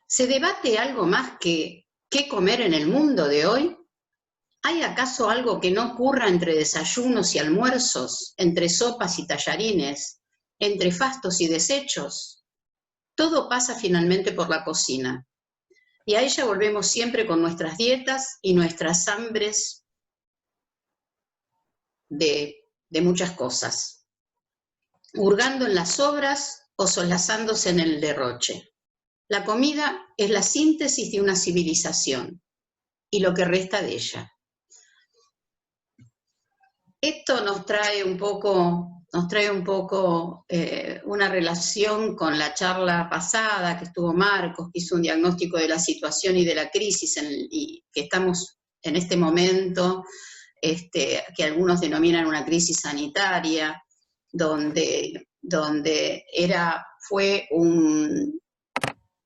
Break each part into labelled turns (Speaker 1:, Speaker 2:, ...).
Speaker 1: ¿Se debate algo más que qué comer en el mundo de hoy? ¿Hay acaso algo que no ocurra entre desayunos y almuerzos, entre sopas y tallarines, entre fastos y desechos? Todo pasa finalmente por la cocina. Y a ella volvemos siempre con nuestras dietas y nuestras hambres de muchas cosas, hurgando en las sobras o solazándose en el derroche. La comida es la síntesis de una civilización y lo que resta de ella. Esto nos trae un poco una relación con la charla pasada que estuvo Marcos, que hizo un diagnóstico de la situación y de la crisis y que estamos en este momento, que algunos denominan una crisis sanitaria, donde fue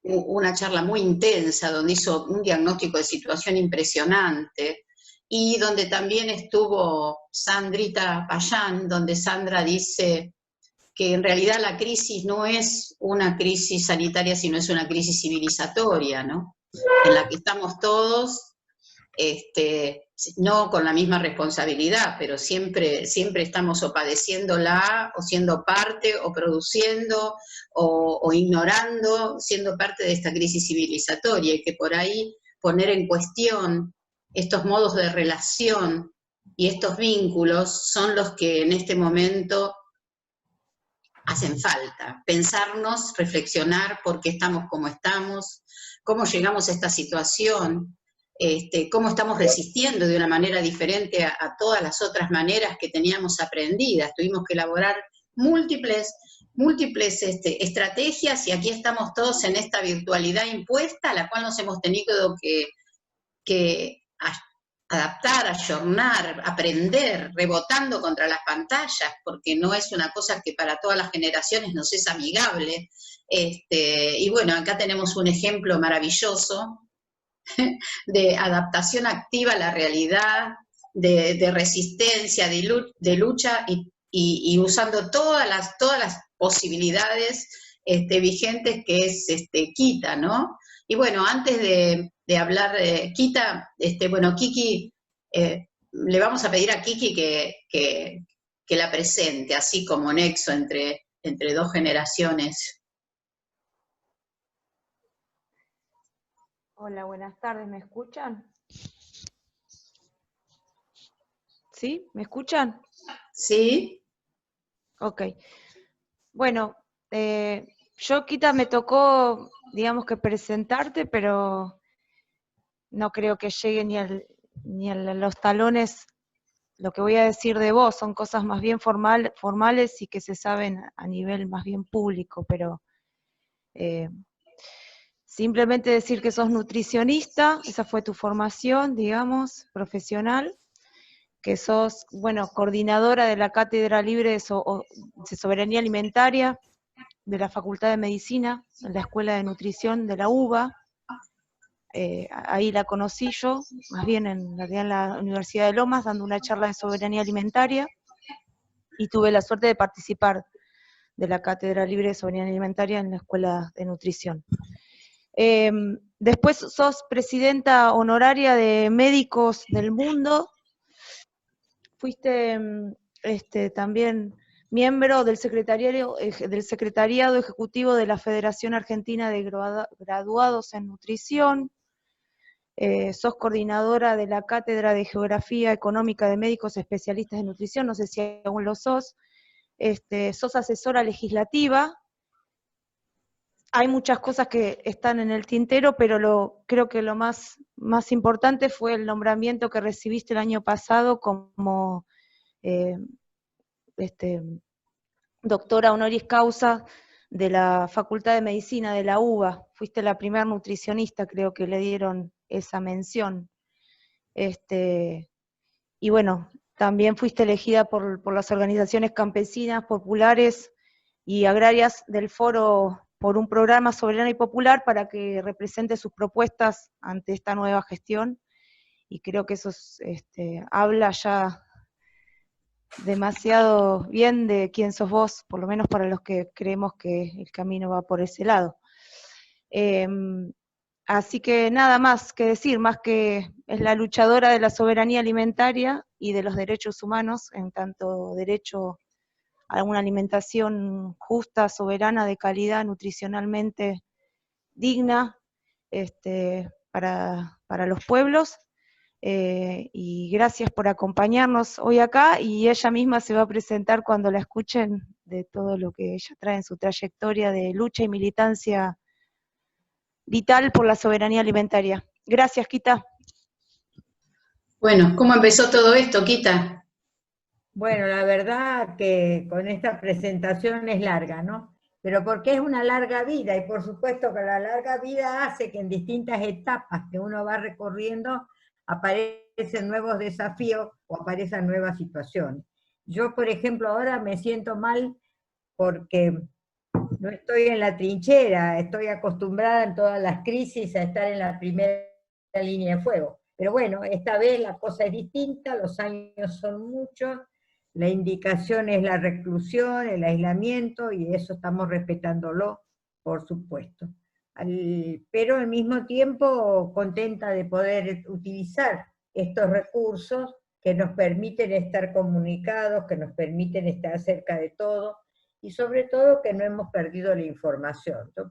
Speaker 1: una charla muy intensa, donde hizo un diagnóstico de situación impresionante, y donde también estuvo Sandrita Payán, donde Sandra dice que en realidad la crisis no es una crisis sanitaria, sino es una crisis civilizatoria, ¿no? En la que estamos todos, no con la misma responsabilidad, pero siempre estamos o padeciéndola, o siendo parte, o produciendo, o ignorando, siendo parte de esta crisis civilizatoria, y que por ahí poner en cuestión estos modos de relación y estos vínculos son los que en este momento hacen falta. Pensarnos, reflexionar por qué estamos como estamos, cómo llegamos a esta situación, cómo estamos resistiendo de una manera diferente a todas las otras maneras que teníamos aprendidas. Tuvimos que elaborar múltiples estrategias, y aquí estamos todos en esta virtualidad impuesta, a la cual nos hemos tenido que adaptar, ayornar, aprender, rebotando contra las pantallas, porque no es una cosa que para todas las generaciones nos es amigable. Y bueno, acá tenemos un ejemplo maravilloso de adaptación activa a la realidad, de resistencia, de lucha, y usando todas las posibilidades vigentes que es Kita, ¿no? Y bueno, antes de hablar de Kita, bueno, Kiki, le vamos a pedir a Kiki que la presente, así como nexo entre dos generaciones.
Speaker 2: Hola, buenas tardes, ¿me escuchan? ¿Sí? ¿Me escuchan?
Speaker 1: ¿Sí?
Speaker 2: Ok. Bueno, yo, Kita, me tocó, digamos que presentarte, pero no creo que llegue ni a los talones lo que voy a decir de vos. Son cosas más bien formales y que se saben a nivel más bien público, pero simplemente decir que sos nutricionista, esa fue tu formación, digamos, profesional, que sos, bueno, coordinadora de la Cátedra Libre de Soberanía Alimentaria de la Facultad de Medicina, en la Escuela de Nutrición de la UBA. Ahí la conocí yo, más bien en la Universidad de Lomas, dando una charla de soberanía alimentaria, y tuve la suerte de participar de la Cátedra Libre de Soberanía Alimentaria en la Escuela de Nutrición. Después sos presidenta honoraria de Médicos del Mundo. Fuiste también miembro del secretariado ejecutivo de la Federación Argentina de Graduados en Nutrición. Sos coordinadora de la Cátedra de Geografía Económica de Médicos Especialistas en Nutrición, no sé si aún lo sos. Sos asesora legislativa. Hay muchas cosas que están en el tintero, pero creo que lo más importante fue el nombramiento que recibiste el año pasado como doctora honoris causa de la Facultad de Medicina de la UBA. Fuiste la primera nutricionista, creo que le dieron esa mención. Y bueno, también fuiste elegida por las organizaciones campesinas, populares y agrarias del foro por un programa soberano y popular para que represente sus propuestas ante esta nueva gestión, y creo que eso habla ya demasiado bien de quién sos vos, por lo menos para los que creemos que el camino va por ese lado. Así que nada más que decir, más que es la luchadora de la soberanía alimentaria y de los derechos humanos, en tanto derecho a una alimentación justa, soberana, de calidad, nutricionalmente digna, para los pueblos. Y gracias por acompañarnos hoy acá, y ella misma se va a presentar cuando la escuchen de todo lo que ella trae en su trayectoria de lucha y militancia vital por la soberanía alimentaria. Gracias, Quita.
Speaker 1: Bueno, ¿cómo empezó todo esto, Quita?
Speaker 3: Bueno, la verdad que con esta presentación es larga, ¿no? Pero porque es una larga vida, y por supuesto que la larga vida hace que en distintas etapas que uno va recorriendo aparecen nuevos desafíos o aparecen nuevas situaciones. Yo, por ejemplo, ahora me siento mal porque no estoy en la trinchera, estoy acostumbrada en todas las crisis a estar en la primera línea de fuego. Pero bueno, esta vez la cosa es distinta, los años son muchos, la indicación es la reclusión, el aislamiento, y eso estamos respetándolo, por supuesto. Pero al mismo tiempo contenta de poder utilizar estos recursos que nos permiten estar comunicados, que nos permiten estar cerca de todo, y sobre todo que no hemos perdido la información. Yo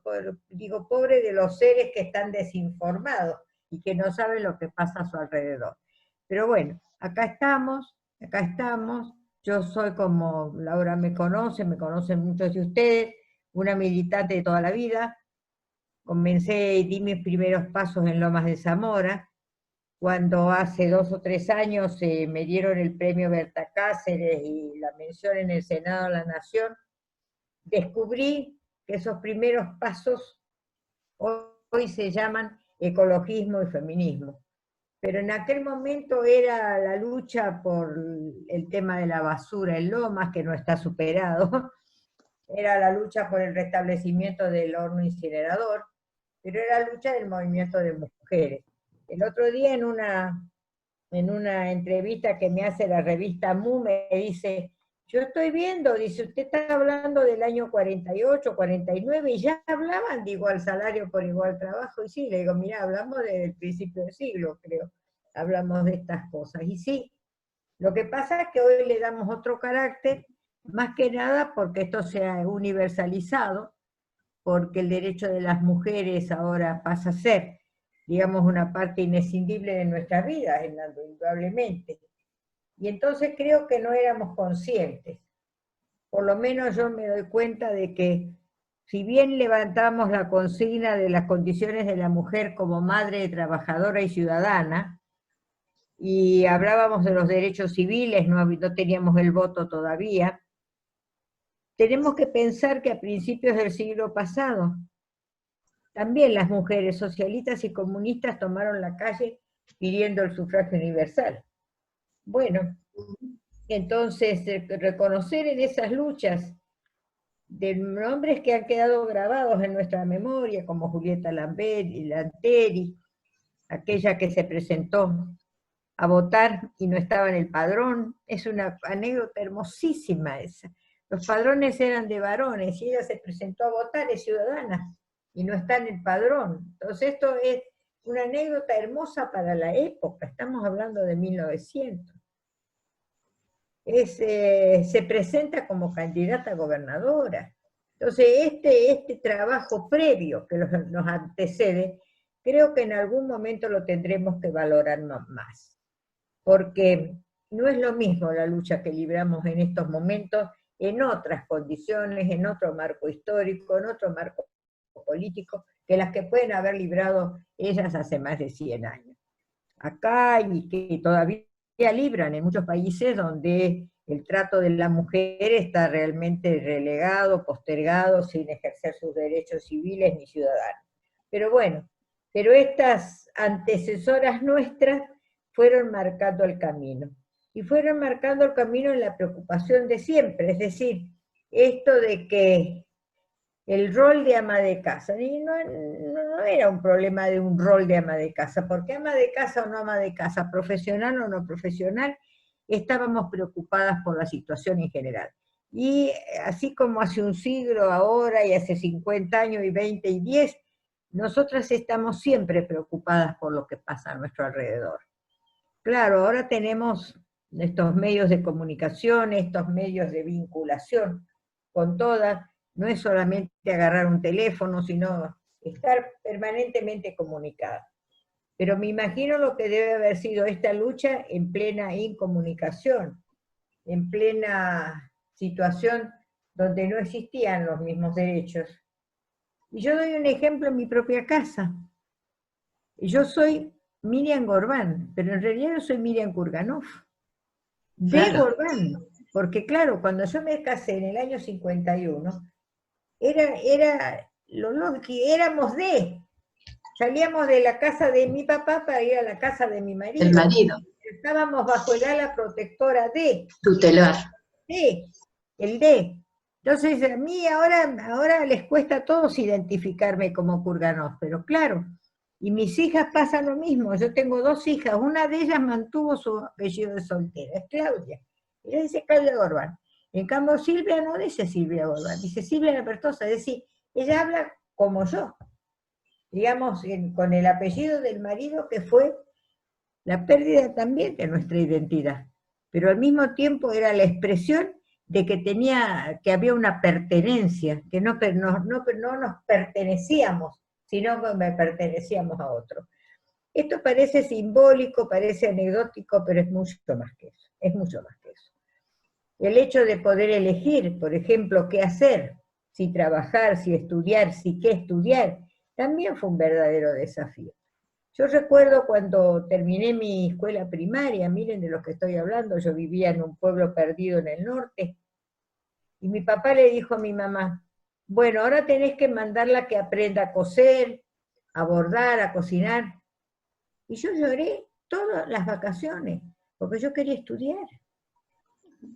Speaker 3: digo, pobre de los seres que están desinformados y que no saben lo que pasa a su alrededor. Pero bueno, acá estamos, yo soy, como Laura me conocen muchos de ustedes, una militante de toda la vida. Comencé y di mis primeros pasos en Lomas de Zamora, cuando hace 2 o 3 años me dieron el premio Berta Cáceres y la mención en el Senado de la Nación. Descubrí que esos primeros pasos hoy se llaman ecologismo y feminismo. Pero en aquel momento era la lucha por el tema de la basura en Lomas, que no está superado, era la lucha por el restablecimiento del horno incinerador, pero era la lucha del movimiento de mujeres. El otro día en una entrevista que me hace la revista MU me dice, yo estoy viendo, dice, usted está hablando del año 48, 49, y ya hablaban de igual salario por igual trabajo, y sí, le digo, mira, hablamos desde el principio del siglo, creo, hablamos de estas cosas, y sí, lo que pasa es que hoy le damos otro carácter, más que nada porque esto se ha universalizado, porque el derecho de las mujeres ahora pasa a ser, digamos, una parte inescindible de nuestras vidas, indudablemente. Y entonces creo que no éramos conscientes. Por lo menos yo me doy cuenta de que, si bien levantamos la consigna de las condiciones de la mujer como madre, trabajadora y ciudadana, y hablábamos de los derechos civiles, no teníamos el voto todavía, tenemos que pensar que a principios del siglo pasado, también las mujeres socialistas y comunistas tomaron la calle pidiendo el sufragio universal. Bueno, entonces reconocer en esas luchas de nombres que han quedado grabados en nuestra memoria, como Julieta Lanteri, aquella que se presentó a votar y no estaba en el padrón, es una anécdota hermosísima esa. Los padrones eran de varones y ella se presentó a votar, es ciudadana, y no está en el padrón. Entonces esto es una anécdota hermosa para la época, estamos hablando de 1900. Se presenta como candidata a gobernadora. Entonces este trabajo previo que nos antecede, creo que en algún momento lo tendremos que valorar más, porque no es lo mismo la lucha que libramos en estos momentos, en otras condiciones, en otro marco histórico, en otro marco político, que las que pueden haber librado ellas hace más de 100 años. Acá, y que todavía libran en muchos países donde el trato de la mujer está realmente relegado, postergado, sin ejercer sus derechos civiles ni ciudadanos. Pero bueno, pero estas antecesoras nuestras fueron marcando el camino. Y fueron marcando el camino en la preocupación de siempre, es decir, esto de que el rol de ama de casa, y no era un problema de un rol de ama de casa, porque ama de casa o no ama de casa, profesional o no profesional, estábamos preocupadas por la situación en general. Y así como hace un siglo ahora, y hace 50 años, y 20 y 10, nosotras estamos siempre preocupadas por lo que pasa a nuestro alrededor. Claro, ahora tenemos estos medios de comunicación, estos medios de vinculación con todas, no es solamente agarrar un teléfono, sino estar permanentemente comunicada. Pero me imagino lo que debe haber sido esta lucha en plena incomunicación, en plena situación donde no existían los mismos derechos. Y yo doy un ejemplo en mi propia casa. Yo soy Miriam Gorbán, pero en realidad yo soy Miriam Kurganov, de
Speaker 1: Claro.
Speaker 3: Gorbán, porque claro, cuando yo me casé en el año 51, lo lógico, éramos salíamos de la casa de mi papá para ir a la casa de mi marido.
Speaker 1: El marido.
Speaker 3: Estábamos bajo el ala protectora
Speaker 1: Tutelar.
Speaker 3: el de. Entonces a mí ahora les cuesta a todos identificarme como Kurganov, pero claro, y mis hijas pasan lo mismo. Yo tengo 2 hijas, una de ellas mantuvo su apellido de soltera, es Claudia. Ella dice Claudia Gorbán. En cambio Silvia no dice Silvia Gorbán, dice Silvia Lapertosa, es decir, ella habla como yo, digamos, con el apellido del marido, que fue la pérdida también de nuestra identidad, pero al mismo tiempo era la expresión de que había una pertenencia, que no nos pertenecíamos, sino que pertenecíamos a otro. Esto parece simbólico, parece anecdótico, pero es mucho más que eso, es mucho más que eso. El hecho de poder elegir, por ejemplo, qué hacer, si trabajar, si estudiar, si qué estudiar, también fue un verdadero desafío. Yo recuerdo cuando terminé mi escuela primaria, miren de lo que estoy hablando, yo vivía en un pueblo perdido en el norte, y mi papá le dijo a mi mamá, bueno, ahora tenés que mandarla que aprenda a coser, a bordar, a cocinar. Y yo lloré todas las vacaciones, porque yo quería estudiar.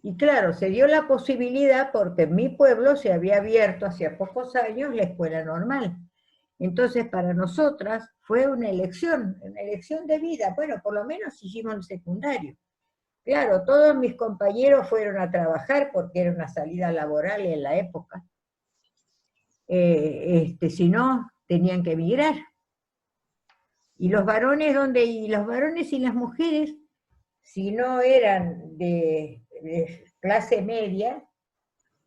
Speaker 3: Y claro, se dio la posibilidad porque en mi pueblo se había abierto hacía pocos años la escuela normal. Entonces para nosotras fue una elección de vida. Bueno, por lo menos hicimos el secundario. Claro, todos mis compañeros fueron a trabajar porque era una salida laboral en la época. Si no, tenían que emigrar. Y los varones, y los varones y las mujeres, si no eran de clase media,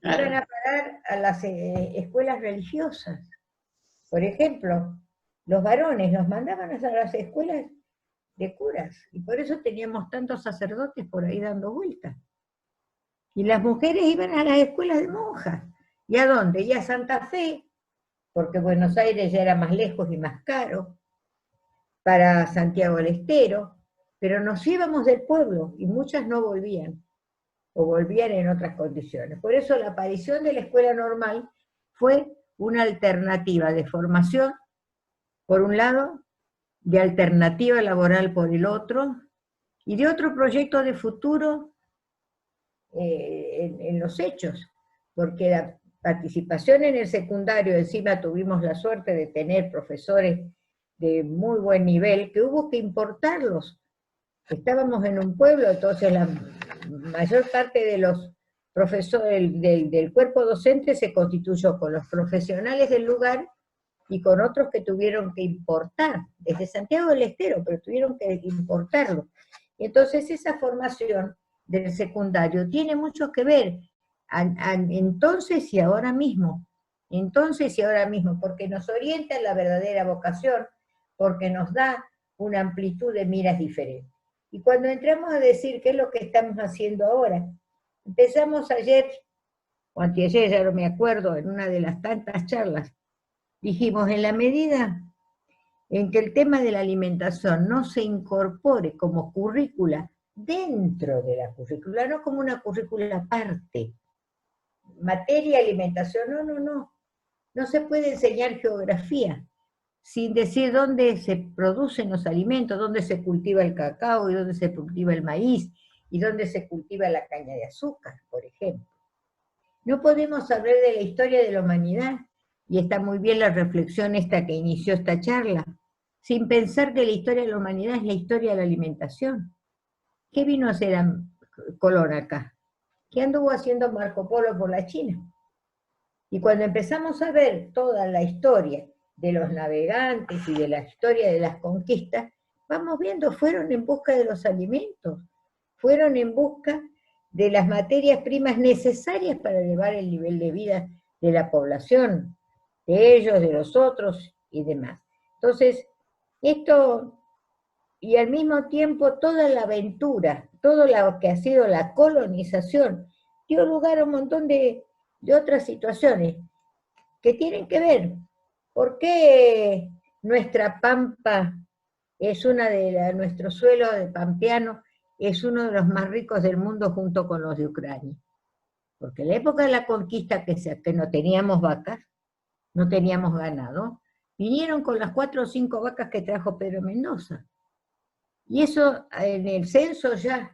Speaker 3: iban a parar a las escuelas religiosas. Por ejemplo, los varones nos mandaban a las escuelas de curas, y por eso teníamos tantos sacerdotes por ahí dando vueltas. Y las mujeres iban a las escuelas de monjas. ¿Y a dónde? Y a Santa Fe, porque Buenos Aires ya era más lejos y más caro, para Santiago del Estero, pero nos íbamos del pueblo, y muchas no volvían, o volvían en otras condiciones. Por eso la aparición de la escuela normal fue una alternativa de formación, por un lado, de alternativa laboral por el otro, y de otro proyecto de futuro en los hechos, porque la participación en el secundario, encima tuvimos la suerte de tener profesores de muy buen nivel, que hubo que importarlos. Estábamos en un pueblo, entonces la mayor parte de los profesores del cuerpo docente se constituyó con los profesionales del lugar y con otros que tuvieron que importar, desde Santiago del Estero, pero tuvieron que importarlo. Entonces esa formación del secundario tiene mucho que ver entonces y ahora mismo, porque nos orienta en la verdadera vocación, porque nos da una amplitud de miras diferente. Y cuando entramos a decir qué es lo que estamos haciendo ahora, empezamos ayer, o anteayer, ya no me acuerdo, en una de las tantas charlas, dijimos, en la medida en que el tema de la alimentación no se incorpore como currícula dentro de la currícula, no como una currícula aparte, materia, alimentación, no se puede enseñar geografía sin decir dónde se producen los alimentos, dónde se cultiva el cacao, y dónde se cultiva el maíz, y dónde se cultiva la caña de azúcar, por ejemplo. No podemos hablar de la historia de la humanidad, y está muy bien la reflexión esta que inició esta charla, sin pensar que la historia de la humanidad es la historia de la alimentación. ¿Qué vino a hacer Colón acá? ¿Qué anduvo haciendo Marco Polo por la China? Y cuando empezamos a ver toda la historia de los navegantes y de la historia de las conquistas, vamos viendo, fueron en busca de los alimentos, fueron en busca de las materias primas necesarias para elevar el nivel de vida de la población, de ellos, de los otros y demás. Entonces, esto, y al mismo tiempo toda la aventura, todo lo que ha sido la colonización, dio lugar a un montón de otras situaciones que tienen que ver. ¿Por qué nuestra pampa es nuestro suelo de pampeano es uno de los más ricos del mundo junto con los de Ucrania? Porque en la época de la conquista, que no teníamos vacas, no teníamos ganado, vinieron con las 4 o 5 vacas que trajo Pedro Mendoza. Y eso en el censo ya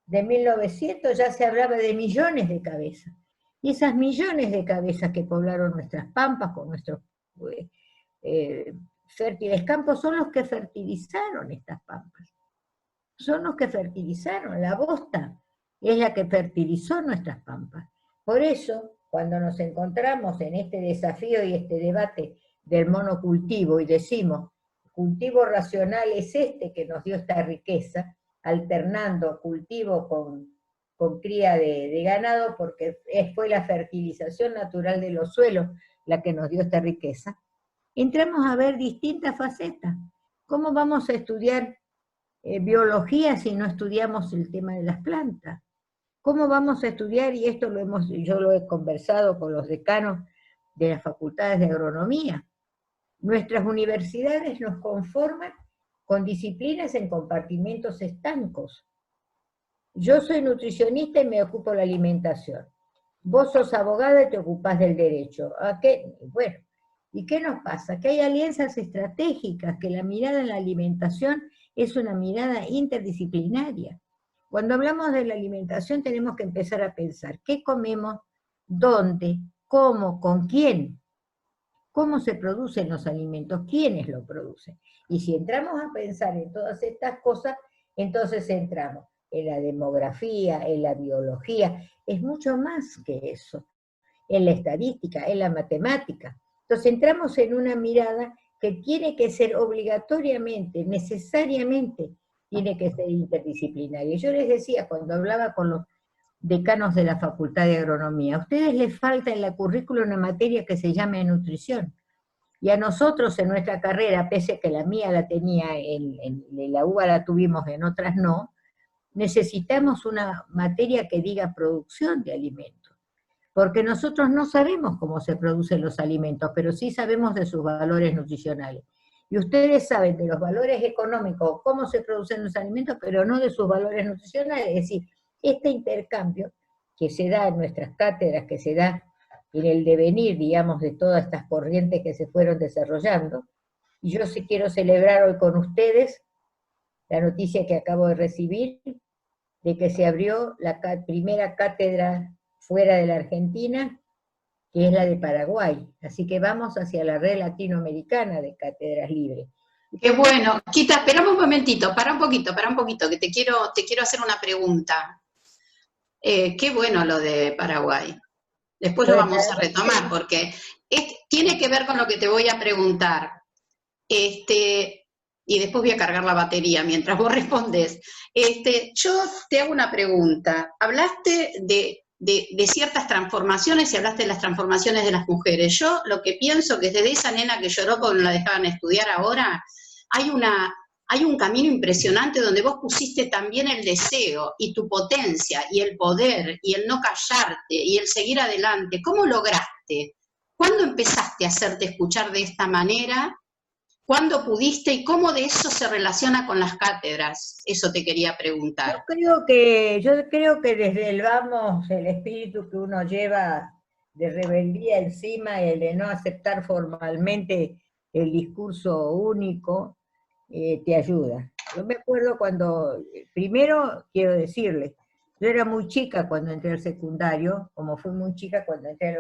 Speaker 3: de 1900 ya se hablaba de millones de cabezas. Y esas millones de cabezas que poblaron nuestras pampas con nuestros fértiles campos son los que fertilizaron estas pampas. Son los que fertilizaron. La bosta es la que fertilizó nuestras pampas. Por eso, cuando nos encontramos en este desafío y este debate del monocultivo y decimos, cultivo racional es este que nos dio esta riqueza, alternando cultivo con cría de ganado, porque fue la fertilización natural de los suelos la que nos dio esta riqueza, entramos a ver distintas facetas. ¿Cómo vamos a estudiar biología si no estudiamos el tema de las plantas? ¿Cómo vamos a estudiar, y esto yo lo he conversado con los decanos de las facultades de agronomía, nuestras universidades nos conforman con disciplinas en compartimentos estancos? Yo soy nutricionista y me ocupo de la alimentación. Vos sos abogada y te ocupás del derecho. ¿A qué? Bueno, ¿y qué nos pasa? Que hay alianzas estratégicas, que la mirada en la alimentación es una mirada interdisciplinaria. Cuando hablamos de la alimentación tenemos que empezar a pensar qué comemos, dónde, cómo, con quién, cómo se producen los alimentos, quiénes lo producen. Y si entramos a pensar en todas estas cosas, entonces entramos en la demografía, en la biología, es mucho más que eso, en la estadística, en la matemática. Entonces entramos en una mirada que tiene que ser obligatoriamente, necesariamente, tiene que ser interdisciplinaria. Yo les decía, cuando hablaba con los decanos de la Facultad de Agronomía, a ustedes les falta en la currícula una materia que se llama nutrición. Y a nosotros en nuestra carrera, pese a que la mía la tenía, en la UBA la tuvimos, en otras no, necesitamos una materia que diga producción de alimentos. Porque nosotros no sabemos cómo se producen los alimentos, pero sí sabemos de sus valores nutricionales. Y ustedes saben de los valores económicos, cómo se producen los alimentos, pero no de sus valores nutricionales. Es decir, este intercambio que se da en nuestras cátedras, que se da en el devenir, digamos, de todas estas corrientes que se fueron desarrollando, y yo sí quiero celebrar hoy con ustedes la noticia que acabo de recibir, de que se abrió la primera cátedra fuera de la Argentina, que es la de Paraguay. Así que vamos hacia la red latinoamericana de cátedras libres.
Speaker 1: Qué bueno. Quita, esperamos un momentito, para un poquito, que te quiero hacer una pregunta. Qué bueno lo de Paraguay. Después lo vamos a retomar, porque tiene que ver con lo que te voy a preguntar. Y después voy a cargar la batería mientras vos respondes. Yo te hago una pregunta. Hablaste de ciertas transformaciones y hablaste de las transformaciones de las mujeres. Yo lo que pienso que desde esa nena que lloró porque no la dejaban estudiar ahora, hay un camino impresionante donde vos pusiste también el deseo y tu potencia y el poder y el no callarte y el seguir adelante. ¿Cómo lograste? ¿Cuándo empezaste a hacerte escuchar de esta manera? ¿Cuándo pudiste y cómo de eso se relaciona con las cátedras? Eso te quería preguntar.
Speaker 3: Yo creo que desde el espíritu que uno lleva de rebeldía encima, el de no aceptar formalmente el discurso único, te ayuda. Yo me acuerdo cuando, primero quiero decirles, yo era muy chica cuando entré al secundario, como fui muy chica cuando entré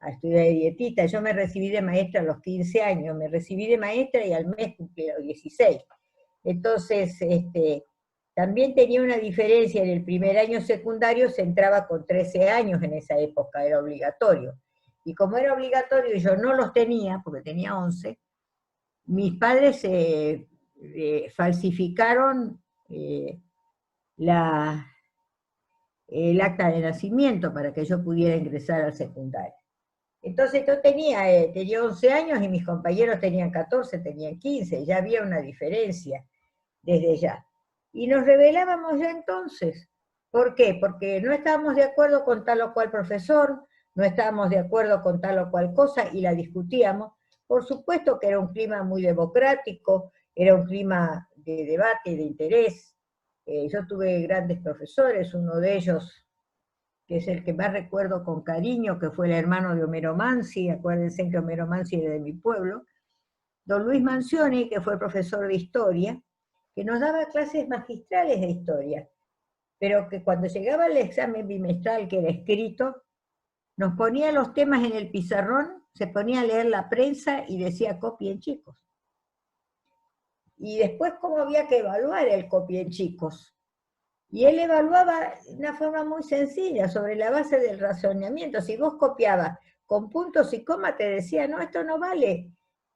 Speaker 3: a estudiar de dietista. Yo me recibí de maestra a los 15 años, me recibí de maestra y al mes cumplí los 16. Entonces, también tenía una diferencia, en el primer año secundario se entraba con 13 años en esa época, era obligatorio. Y como era obligatorio y yo no los tenía, porque tenía 11, mis padres falsificaron el acta de nacimiento para que yo pudiera ingresar al secundario. Entonces yo tenía 11 años y mis compañeros tenían 14, tenían 15, ya había una diferencia desde ya. Y nos rebelábamos ya entonces. ¿Por qué? Porque no estábamos de acuerdo con tal o cual profesor, no estábamos de acuerdo con tal o cual cosa y la discutíamos. Por supuesto que era un clima muy democrático, era un clima de debate, de interés. Yo tuve grandes profesores, uno de ellos, que es el que más recuerdo con cariño, que fue el hermano de Homero Mansi, acuérdense que Homero Mansi era de mi pueblo, don Luis Manzioni, que fue profesor de historia, que nos daba clases magistrales de historia, pero que cuando llegaba el examen bimestral, que era escrito, nos ponía los temas en el pizarrón, se ponía a leer la prensa y decía copien chicos. Y después cómo había que evaluar el copien chicos. Y él evaluaba de una forma muy sencilla, sobre la base del razonamiento. Si vos copiabas con puntos y comas, te decía, no, esto no vale,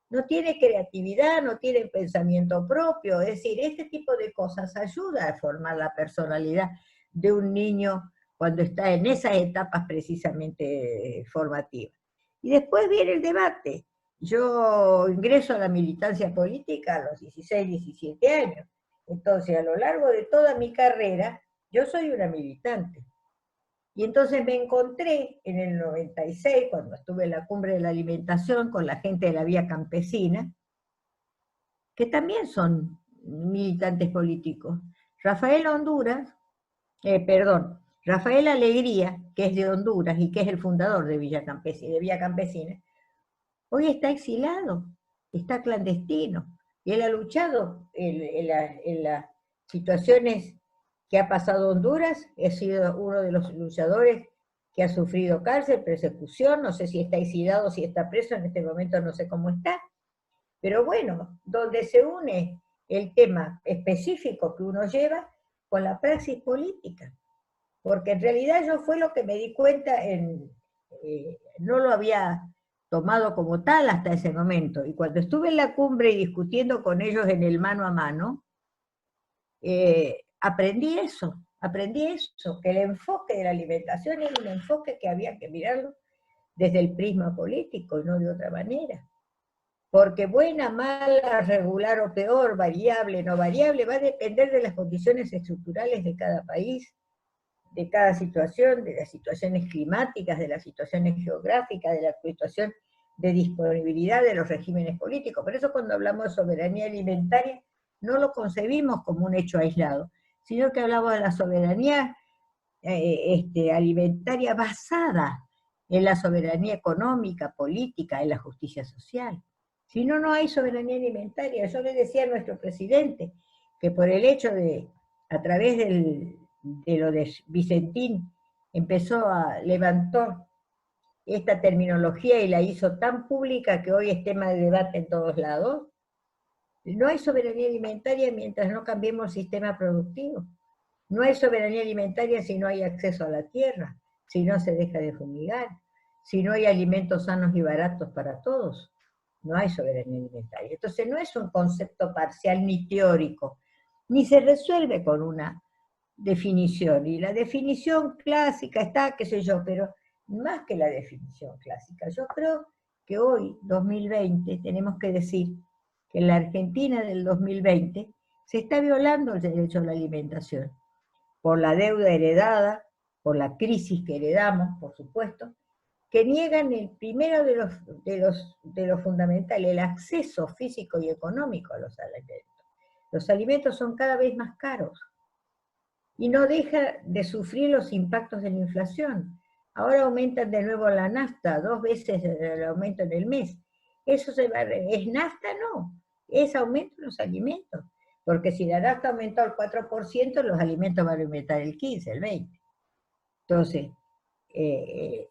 Speaker 3: no tiene creatividad, no tiene pensamiento propio. Es decir, este tipo de cosas ayuda a formar la personalidad de un niño cuando está en esas etapas precisamente formativas. Y después viene el debate. Yo ingreso a la militancia política a los 16, 17 años. Entonces, a lo largo de toda mi carrera, yo soy una militante. Y entonces me encontré en el 96, cuando estuve en la Cumbre de la Alimentación con la gente de la Vía Campesina, que también son militantes políticos. Rafael Alegría, que es de Honduras y que es el fundador de Vía Campesina, hoy está exilado, está clandestino. Y él ha luchado en las situaciones que ha pasado Honduras, ha sido uno de los luchadores que ha sufrido cárcel, persecución, no sé si está exilado, si está preso, en este momento no sé cómo está. Pero bueno, donde se une el tema específico que uno lleva con la praxis política. Porque en realidad yo fue lo que me di cuenta, no lo había tomado como tal hasta ese momento. Y cuando estuve en la cumbre y discutiendo con ellos en el mano a mano, aprendí eso, que el enfoque de la alimentación era un enfoque que había que mirarlo desde el prisma político y no de otra manera. Porque buena, mala, regular o peor, variable, no variable, va a depender de las condiciones estructurales de cada país, de cada situación, de las situaciones climáticas, de las situaciones geográficas, de la situación de disponibilidad de los regímenes políticos. Por eso cuando hablamos de soberanía alimentaria, no lo concebimos como un hecho aislado, sino que hablamos de la soberanía alimentaria basada en la soberanía económica, política, en la justicia social. Si no, no hay soberanía alimentaria. Yo le decía a nuestro presidente que por el hecho de, a través de lo de Vicentín, levantó esta terminología y la hizo tan pública que hoy es tema de debate en todos lados. No hay soberanía alimentaria mientras no cambiemos el sistema productivo. No hay soberanía alimentaria si no hay acceso a la tierra, si no se deja de fumigar, si no hay alimentos sanos y baratos para todos. No hay soberanía alimentaria. Entonces no es un concepto parcial ni teórico, ni se resuelve con una definición. Y la definición clásica está, qué sé yo, pero más que la definición clásica. Yo creo que hoy, 2020, tenemos que decir que en la Argentina del 2020 se está violando el derecho a la alimentación, por la deuda heredada, por la crisis que heredamos, por supuesto, que niegan el primero de los fundamentales, el acceso físico y económico a los alimentos. Los alimentos son cada vez más caros y no deja de sufrir los impactos de la inflación. Ahora aumentan de nuevo la nafta, 2 veces el aumento en el mes. ¿Eso es nafta? No, es aumento en los alimentos. Porque si la nafta aumentó el 4%, los alimentos van a aumentar el 15%, el 20%. Entonces,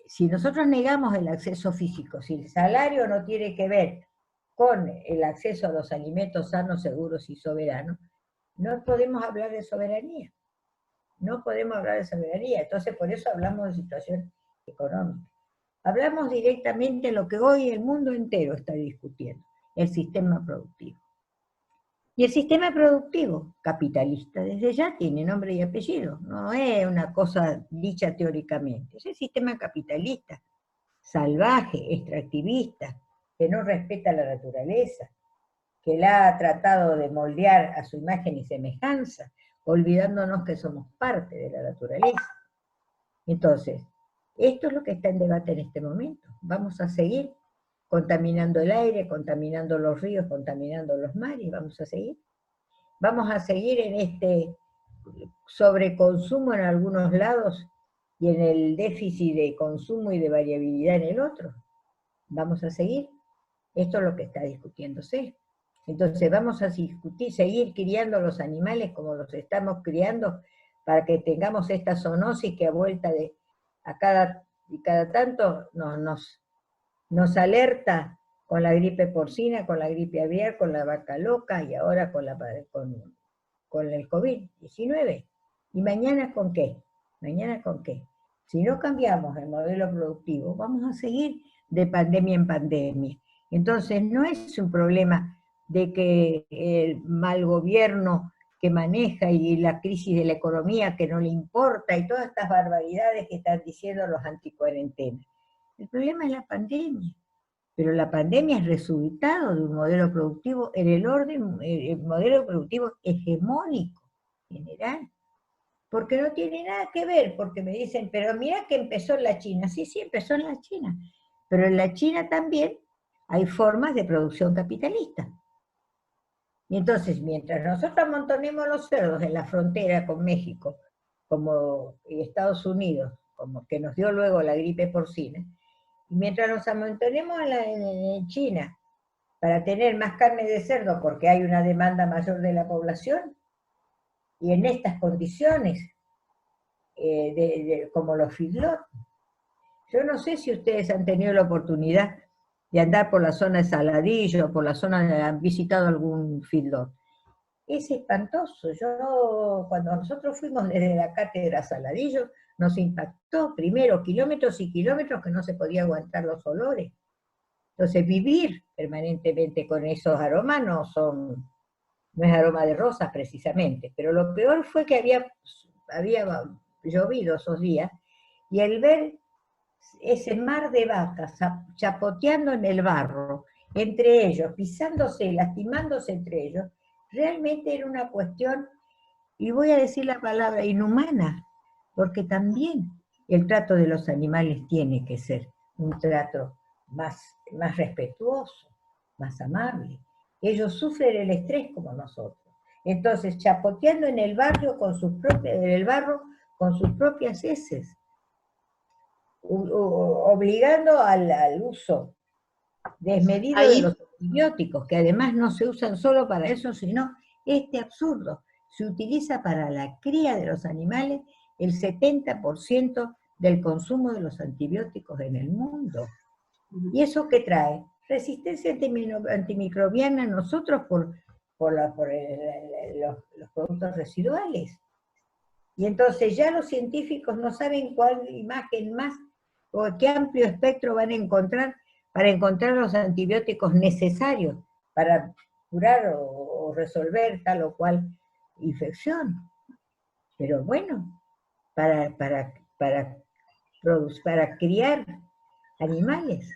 Speaker 3: si nosotros negamos el acceso físico, si el salario no tiene que ver con el acceso a los alimentos sanos, seguros y soberanos, no podemos hablar de soberanía. No podemos hablar de soberanía. Entonces, por eso hablamos de situación económica. Hablamos directamente de lo que hoy el mundo entero está discutiendo, el sistema productivo. Y el sistema productivo capitalista desde ya tiene nombre y apellido, no es una cosa dicha teóricamente, es el sistema capitalista, salvaje, extractivista, que no respeta la naturaleza, que la ha tratado de moldear a su imagen y semejanza, olvidándonos que somos parte de la naturaleza. Entonces, esto es lo que está en debate en este momento. Vamos a seguir contaminando el aire, contaminando los ríos, contaminando los mares, vamos a seguir. Vamos a seguir en este sobreconsumo en algunos lados y en el déficit de consumo y de variabilidad en el otro. Vamos a seguir. Esto es lo que está discutiéndose. Entonces vamos a discutir, seguir criando los animales como los estamos criando para que tengamos esta zoonosis que a vuelta de cada tanto nos alerta con la gripe porcina, con la gripe aviar, con la vaca loca y ahora con el COVID-19. ¿Y mañana con qué? ¿Mañana con qué? Si no cambiamos el modelo productivo, vamos a seguir de pandemia en pandemia. Entonces no es un problema de que el mal gobierno que maneja y la crisis de la economía que no le importa y todas estas barbaridades que están diciendo los anticuarentena. El problema es la pandemia. Pero la pandemia es resultado de un modelo productivo en el modelo productivo hegemónico general. Porque no tiene nada que ver, porque me dicen, pero mira que empezó en la China. Sí, empezó en la China. Pero en la China también hay formas de producción capitalista. Y entonces, mientras nosotros amontonemos los cerdos en la frontera con México, como Estados Unidos, como que nos dio luego la gripe porcina, y mientras nos amontonemos en China para tener más carne de cerdo porque hay una demanda mayor de la población, y en estas condiciones, como los feedlot, yo no sé si ustedes han tenido la oportunidad de andar por la zona de Saladillo, por la zona de han visitado algún feedlot. Es espantoso. Cuando nosotros fuimos desde la cátedra a Saladillo, nos impactó primero kilómetros y kilómetros que no se podía aguantar los olores. Entonces vivir permanentemente con esos aromas no es aroma de rosas precisamente, pero lo peor fue que había llovido esos días, y el ver ese mar de vacas chapoteando en el barro, entre ellos, pisándose, lastimándose entre ellos, realmente era una cuestión, y voy a decir la palabra, inhumana, porque también el trato de los animales tiene que ser un trato más respetuoso, más amable. Ellos sufren el estrés como nosotros. Entonces, chapoteando en el barro con sus propias heces, obligando al uso desmedido de los antibióticos, que además no se usan solo para eso, sino este absurdo. Se utiliza para la cría de los animales el 70% del consumo de los antibióticos en el mundo. ¿Y eso qué trae? Resistencia antimicrobiana a nosotros por los productos residuales. Y entonces ya los científicos no saben cuál imagen más o qué amplio espectro van a encontrar para encontrar los antibióticos necesarios para curar o resolver tal o cual infección. Pero bueno, para criar animales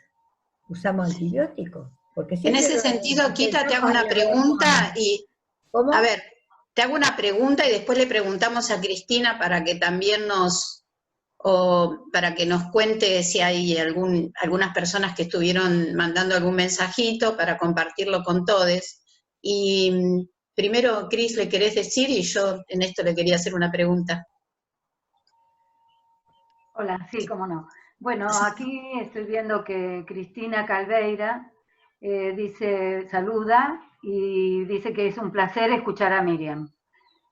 Speaker 3: usamos antibióticos. Porque
Speaker 1: en ese sentido, Quita, te hago una pregunta y...
Speaker 3: ¿Cómo?
Speaker 1: A ver, te hago una pregunta y después le preguntamos a Cristina para que también para que nos cuente si hay algunas personas que estuvieron mandando algún mensajito para compartirlo con todos. Y primero, Cris, ¿le querés decir? Y yo en esto le quería hacer una pregunta.
Speaker 4: Hola, sí, cómo no. Bueno, aquí estoy viendo que Cristina Calveira saluda y dice que es un placer escuchar a Miriam.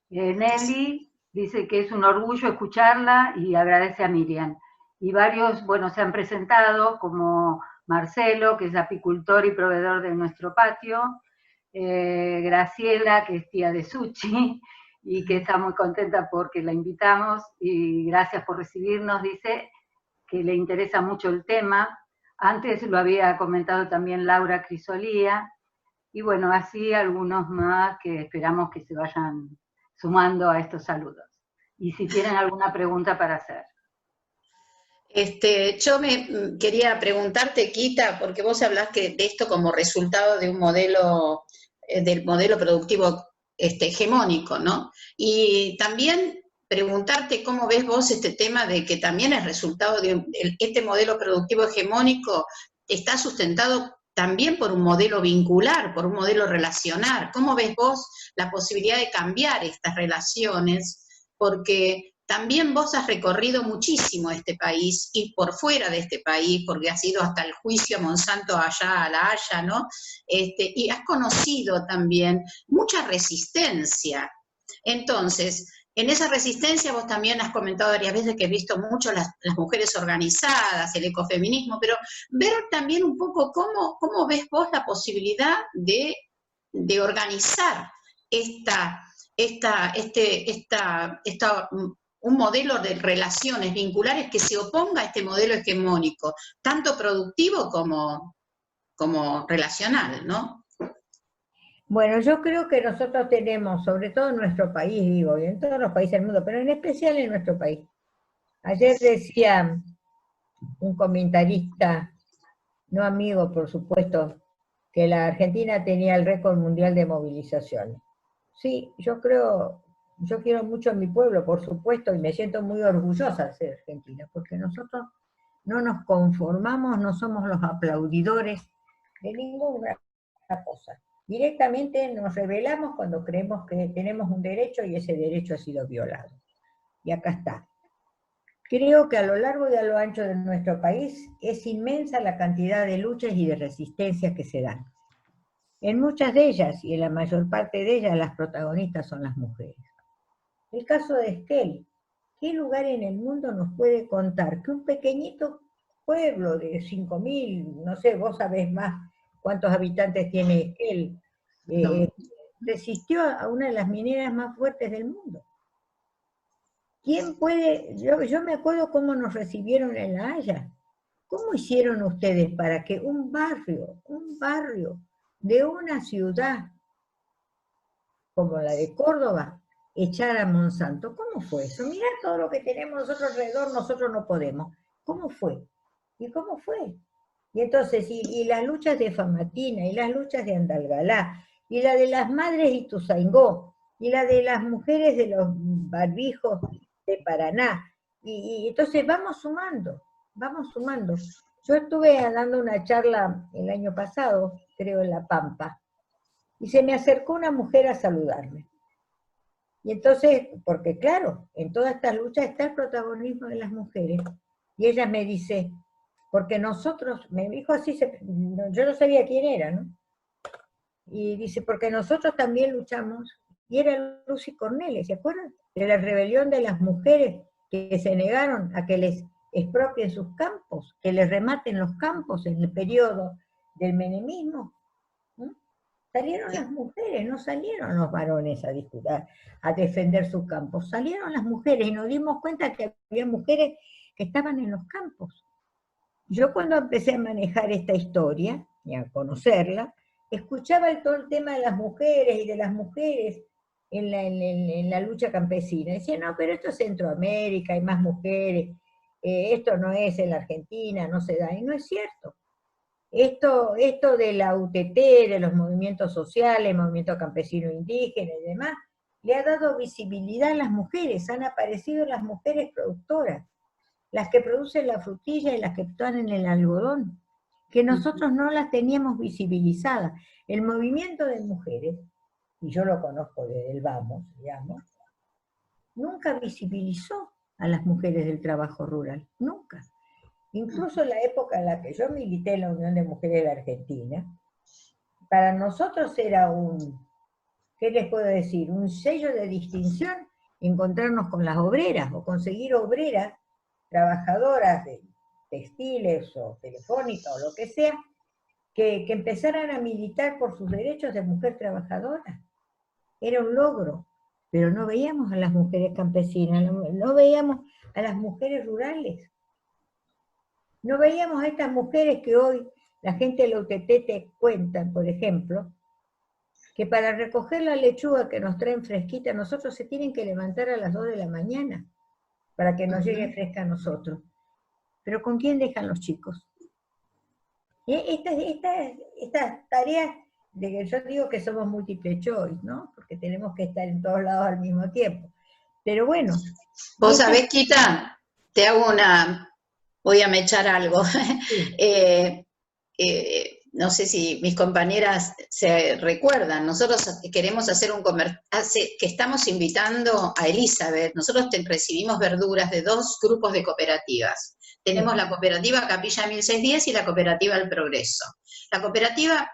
Speaker 4: Nelly dice que es un orgullo escucharla y agradece a Miriam. Y varios, bueno, se han presentado, como Marcelo, que es apicultor y proveedor de nuestro patio, Graciela, que es tía de Suchi, y que está muy contenta porque la invitamos, y gracias por recibirnos, dice, que le interesa mucho el tema. Antes lo había comentado también Laura Crisolía, y bueno, así algunos más que esperamos que se vayan sumando a estos saludos. Y si tienen alguna pregunta para hacer.
Speaker 1: Yo me quería preguntarte, Quita, porque vos hablás de esto como resultado de un modelo, del modelo productivo hegemónico, ¿no? Y también preguntarte cómo ves vos este tema de que también es resultado de este modelo productivo hegemónico está sustentado también por un modelo vincular, por un modelo relacional. ¿Cómo ves vos la posibilidad de cambiar estas relaciones? Porque también vos has recorrido muchísimo este país y por fuera de este país, porque has ido hasta el juicio a Monsanto allá a La Haya, ¿no? Y has conocido también mucha resistencia. Entonces, en esa resistencia vos también has comentado varias veces que has visto mucho las mujeres organizadas, el ecofeminismo, pero ver también un poco cómo ves vos la posibilidad de organizar un modelo de relaciones vinculares que se oponga a este modelo hegemónico, tanto productivo como relacional, ¿no?
Speaker 3: Bueno, yo creo que nosotros tenemos, sobre todo en nuestro país, digo, y en todos los países del mundo, pero en especial en nuestro país. Ayer decía un comentarista, no amigo, por supuesto, que la Argentina tenía el récord mundial de movilización. Sí, yo quiero mucho a mi pueblo, por supuesto, y me siento muy orgullosa de ser argentina, porque nosotros no nos conformamos, no somos los aplaudidores de ninguna cosa. Directamente nos rebelamos cuando creemos que tenemos un derecho y ese derecho ha sido violado. Y acá está. Creo que a lo largo y a lo ancho de nuestro país es inmensa la cantidad de luchas y de resistencias que se dan. En muchas de ellas, y en la mayor parte de ellas, las protagonistas son las mujeres. El caso de Esquel. ¿Qué lugar en el mundo nos puede contar que un pequeñito pueblo de 5.000, no sé, vos sabés más cuántos habitantes tiene Esquel, resistió a una de las mineras más fuertes del mundo? ¿Quién puede? Yo me acuerdo cómo nos recibieron en La Haya. ¿Cómo hicieron ustedes para que un barrio de una ciudad como la de Córdoba echara a Monsanto? ¿Cómo fue eso? Mirá todo lo que tenemos nosotros alrededor, nosotros no podemos. ¿Cómo fue? ¿Y cómo fue? Y entonces, y las luchas de Famatina, y las luchas de Andalgalá, y la de las madres de Ituzaingó, y la de las mujeres de los barbijos de Paraná, y entonces vamos sumando. Yo estuve dando una charla el año pasado, creo en La Pampa, y se me acercó una mujer a saludarme. Y entonces, porque claro, en todas estas luchas está el protagonismo de las mujeres, y ella me dice, porque nosotros, me dijo así, yo no sabía quién era, ¿no? Y dice, porque nosotros también luchamos, y era Lucy Cornelis, ¿se acuerdan? De la rebelión de las mujeres que se negaron a que les expropien sus campos, que les rematen los campos en el periodo del menemismo. ¿No? Salieron las mujeres, no salieron los varones a disputar, a defender sus campos, salieron las mujeres y nos dimos cuenta que había mujeres que estaban en los campos. Yo cuando empecé a manejar esta historia, y a conocerla, escuchaba todo el tema de las mujeres y de las mujeres en la lucha campesina. Decía, no, pero esto es Centroamérica, hay más mujeres, esto no es en la Argentina, no se da, y no es cierto. Esto de la UTT, de los movimientos sociales, movimiento campesino indígena y demás, le ha dado visibilidad a las mujeres, han aparecido las mujeres productoras, las que producen la frutilla y las que están en el algodón, que nosotros no las teníamos visibilizadas. El movimiento de mujeres, y yo lo conozco desde el Vamos, digamos, nunca visibilizó a las mujeres del trabajo rural, nunca. Incluso en la época en la que yo milité en la Unión de Mujeres de la Argentina, para nosotros era ¿qué les puedo decir? Un sello de distinción encontrarnos con las obreras, o conseguir obreras, trabajadoras de textiles o telefónica o lo que sea, que empezaran a militar por sus derechos de mujer trabajadora. Era un logro, pero no veíamos a las mujeres campesinas, no veíamos a las mujeres rurales. No veíamos a estas mujeres que hoy la gente de la UTT te cuentan, por ejemplo, que para recoger la lechuga que nos traen fresquita, nosotros se tienen que levantar a las 2 de la mañana para que nos llegue fresca a nosotros. Pero ¿con quién dejan los chicos? Estas tareas de que yo digo que somos múltiple choice, ¿no? Porque tenemos que estar en todos lados al mismo tiempo. Pero bueno.
Speaker 1: Vos sabés, Quita, te hago voy a mechar algo. Sí. No sé si mis compañeras se recuerdan, nosotros queremos hacer que estamos invitando a Elizabeth, nosotros recibimos verduras de 2 grupos de cooperativas. Tenemos la cooperativa Capilla 1610 y la cooperativa El Progreso. La cooperativa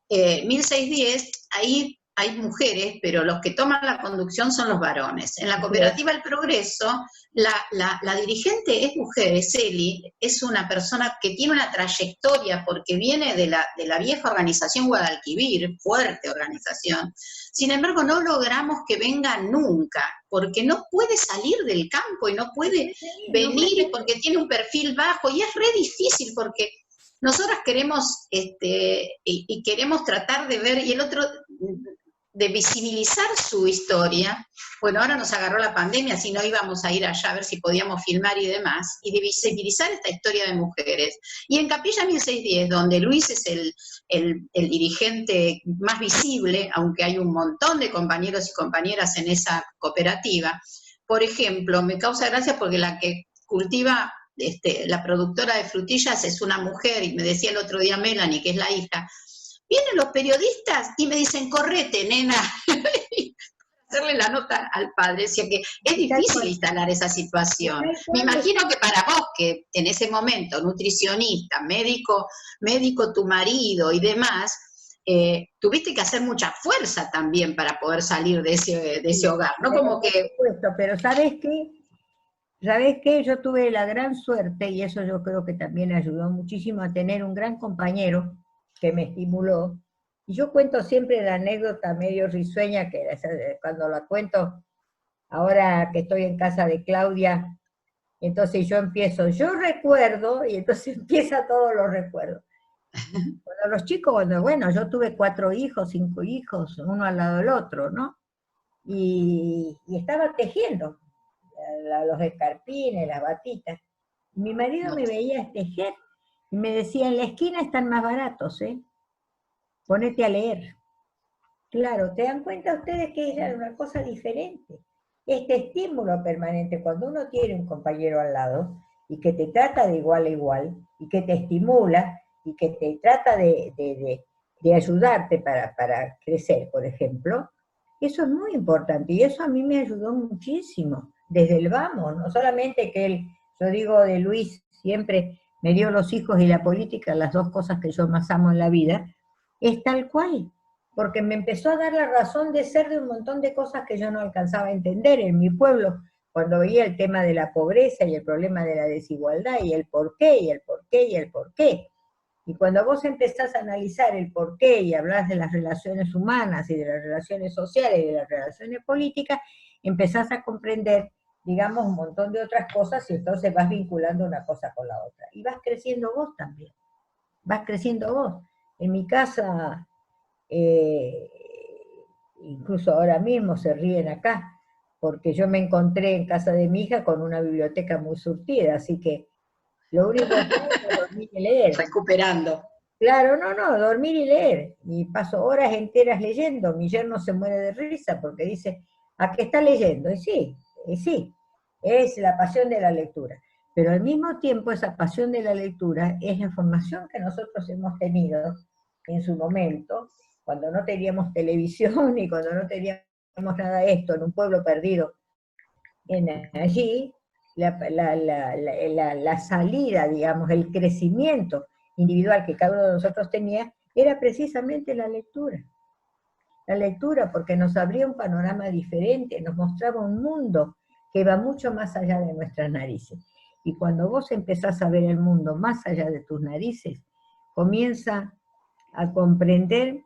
Speaker 1: 1610, ahí hay mujeres, pero los que toman la conducción son los varones. En la cooperativa El Progreso, la dirigente es mujer, es Eli, es una persona que tiene una trayectoria porque viene de la vieja organización Guadalquivir, fuerte organización. Sin embargo, no logramos que venga nunca, porque no puede salir del campo y no puede venir porque tiene un perfil bajo y es re difícil porque nosotras queremos y queremos tratar de ver, y el otro de visibilizar su historia. Bueno, ahora nos agarró la pandemia, si no íbamos a ir allá a ver si podíamos filmar y demás, y de visibilizar esta historia de mujeres. Y en Capilla 1610, donde Luis es el dirigente más visible, aunque hay un montón de compañeros y compañeras en esa cooperativa, por ejemplo, me causa gracia porque la que cultiva, la productora de frutillas es una mujer, y me decía el otro día Melanie, que es la hija, vienen los periodistas y me dicen, correte, nena, hacerle la nota al padre, o sea que es difícil instalar esa situación. Me imagino que para vos, que en ese momento, nutricionista, médico, tu marido y demás, tuviste que hacer mucha fuerza también para poder salir de ese hogar, ¿no? Como que...
Speaker 3: Por supuesto, pero ¿sabes qué? ¿Sabes qué? Yo tuve la gran suerte, y eso yo creo que también ayudó muchísimo, a tener un gran compañero que me estimuló. Y yo cuento siempre la anécdota medio risueña, que cuando la cuento, ahora que estoy en casa de Claudia, entonces yo empiezo, yo recuerdo, y entonces empieza todos los recuerdos. Cuando los chicos, bueno, yo tuve 4 hijos, 5 hijos, uno al lado del otro, ¿no? Y estaba tejiendo los escarpines, las batitas. Y mi marido me veía tejer y me decía, en la esquina están más baratos, ¿eh? Ponete a leer. Claro, ¿te dan cuenta ustedes que era una cosa diferente? Este estímulo permanente, cuando uno tiene un compañero al lado y que te trata de igual a igual y que te estimula y que te trata de ayudarte para crecer, por ejemplo, eso es muy importante y eso a mí me ayudó muchísimo, desde el vamos, no solamente que él, yo digo de Luis, siempre me dio los hijos y la política, las 2 cosas que yo más amo en la vida, es tal cual, porque me empezó a dar la razón de ser de un montón de cosas que yo no alcanzaba a entender en mi pueblo, cuando veía el tema de la pobreza y el problema de la desigualdad y el por qué, y el por qué, y el por qué. Y cuando vos empezás a analizar el por qué y hablas de las relaciones humanas y de las relaciones sociales y de las relaciones políticas, empezás a comprender, digamos, un montón de otras cosas y entonces vas vinculando una cosa con la otra. Y vas creciendo vos también, vas creciendo vos. En mi casa, incluso ahora mismo se ríen acá, porque yo me encontré en casa de mi hija con una biblioteca muy surtida, así que lo único que hago es dormir y leer.
Speaker 1: Recuperando.
Speaker 3: Claro, no, dormir y leer. Y paso horas enteras leyendo. Mi yerno se muere de risa porque dice, ¿a qué está leyendo? Y sí, es la pasión de la lectura. Pero al mismo tiempo esa pasión de la lectura es la formación que nosotros hemos tenido en su momento, cuando no teníamos televisión y cuando no teníamos nada de esto, en un pueblo perdido allí, la salida, digamos, el crecimiento individual que cada uno de nosotros tenía, era precisamente la lectura. La lectura, porque nos abría un panorama diferente, nos mostraba un mundo que va mucho más allá de nuestras narices. Y cuando vos empezás a ver el mundo más allá de tus narices, comienza a comprender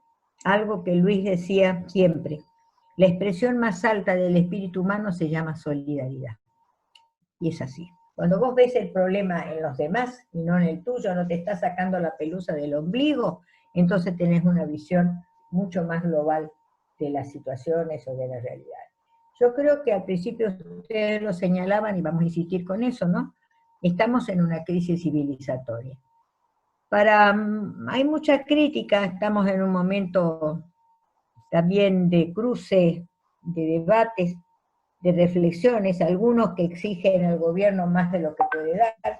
Speaker 3: algo que Luis decía siempre: la expresión más alta del espíritu humano se llama solidaridad. Y es así. Cuando vos ves el problema en los demás y no en el tuyo, no te estás sacando la pelusa del ombligo, entonces tenés una visión mucho más global de las situaciones o de la realidad. Yo creo que al principio ustedes lo señalaban, y vamos a insistir con eso, ¿no? Estamos en una crisis civilizatoria. Hay mucha crítica, estamos en un momento también de cruce, de debates, de reflexiones, algunos que exigen al gobierno más de lo que puede dar,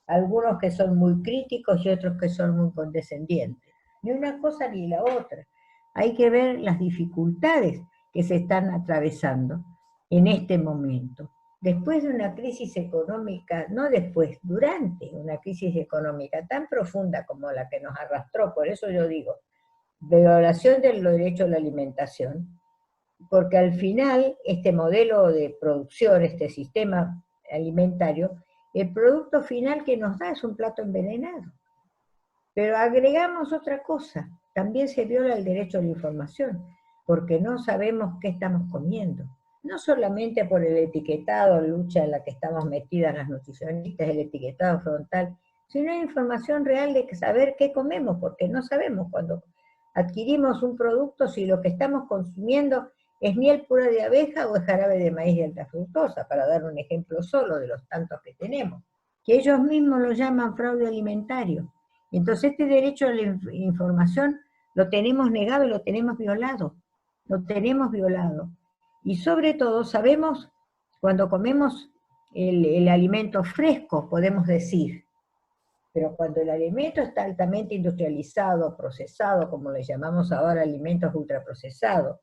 Speaker 3: algunos que son muy críticos y otros que son muy condescendientes. Ni una cosa ni la otra. Hay que ver las dificultades que se están atravesando en este momento. Después de una crisis económica, no después, durante una crisis económica tan profunda como la que nos arrastró, por eso yo digo, violación del derecho a la alimentación, porque al final este modelo de producción, este sistema alimentario, el producto final que nos da es un plato envenenado. Pero agregamos otra cosa, también se viola el derecho a la información, porque no sabemos qué estamos comiendo. No solamente por el etiquetado, lucha en la que estamos metidas las nutricionistas, el etiquetado frontal, sino hay información real de saber qué comemos, porque no sabemos cuando adquirimos un producto si lo que estamos consumiendo es miel pura de abeja o es jarabe de maíz de alta fructosa, para dar un ejemplo solo de los tantos que tenemos, que ellos mismos lo llaman fraude alimentario. Entonces este derecho a la información lo tenemos negado y lo tenemos violado, Y sobre todo sabemos, cuando comemos el alimento fresco, podemos decir, pero cuando el alimento está altamente industrializado, procesado, como le llamamos ahora alimentos ultraprocesados,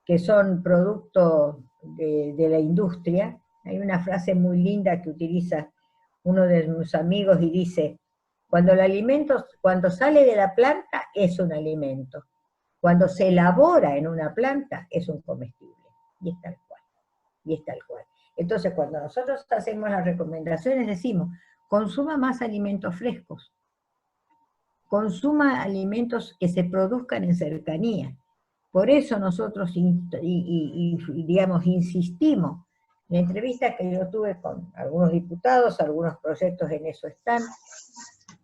Speaker 3: que son productos de la industria, hay una frase muy linda que utiliza uno de mis amigos y dice, cuando el alimento, cuando sale de la planta es un alimento, cuando se elabora en una planta es un comestible, y es tal cual. Entonces cuando nosotros hacemos las recomendaciones decimos, consuma más alimentos frescos, consuma alimentos que se produzcan en cercanía. Por eso nosotros, digamos, insistimos. En la entrevista que yo tuve con algunos diputados, algunos proyectos en eso están,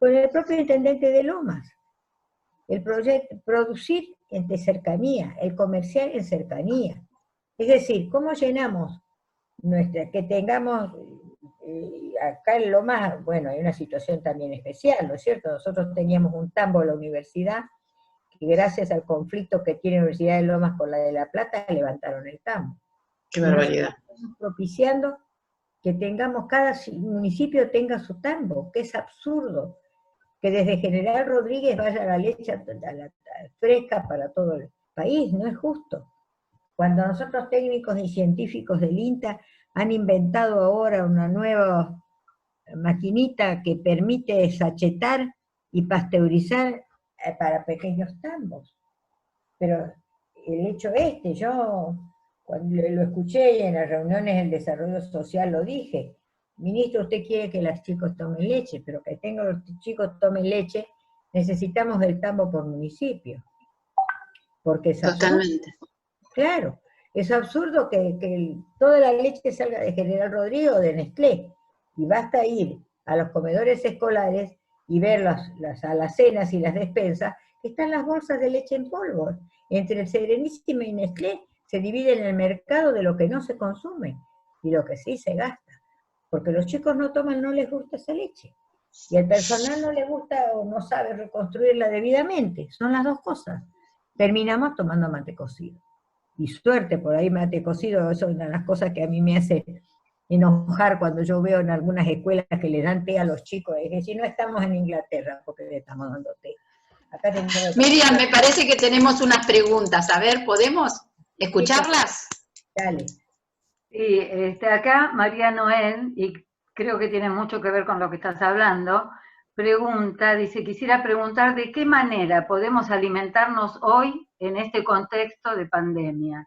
Speaker 3: con el propio intendente de Lomas. El proyecto, producir de cercanía, el comercial en cercanía. Es decir, ¿cómo llenamos que tengamos, acá en Lomas, bueno, hay una situación también especial, ¿no es cierto? Nosotros teníamos un tambo en la universidad, que gracias al conflicto que tiene la Universidad de Lomas con la de La Plata, levantaron el tambo.
Speaker 1: Qué barbaridad.
Speaker 3: Estamos propiciando que tengamos, cada municipio tenga su tambo, que es absurdo, que desde General Rodríguez vaya la leche fresca para todo el país, no es justo. Cuando nosotros técnicos y científicos del INTA han inventado ahora una nueva maquinita que permite sachetar y pasteurizar para pequeños tambos. Pero el hecho yo cuando lo escuché y en las reuniones del desarrollo social lo dije, ministro, usted quiere que los chicos tomen leche, pero que los chicos tomen leche, necesitamos el tambo por municipio. Porque es absurdo.
Speaker 1: Totalmente.
Speaker 3: Claro, es absurdo que toda la leche salga de General Rodríguez o de Nestlé, y basta ir a los comedores escolares y ver las alacenas y las despensas, que están las bolsas de leche en polvo. Entre el Serenísima y Nestlé se divide en el mercado de lo que no se consume y lo que sí se gasta. Porque los chicos no toman, no les gusta esa leche. Y el personal no le gusta o no sabe reconstruirla debidamente. Son las dos cosas. Terminamos tomando mate cocido. Y suerte, por ahí mate cocido, eso es una de las cosas que a mí me hace enojar cuando yo veo en algunas escuelas que le dan té a los chicos. Es que si no estamos en Inglaterra, porque le estamos dando té. Acá
Speaker 1: Miriam, me parece que tenemos unas preguntas. A ver, ¿podemos escucharlas?
Speaker 3: Dale.
Speaker 4: Sí, acá María Noel, y creo que tiene mucho que ver con lo que estás hablando, dice, quisiera preguntar de qué manera podemos alimentarnos hoy en este contexto de pandemia.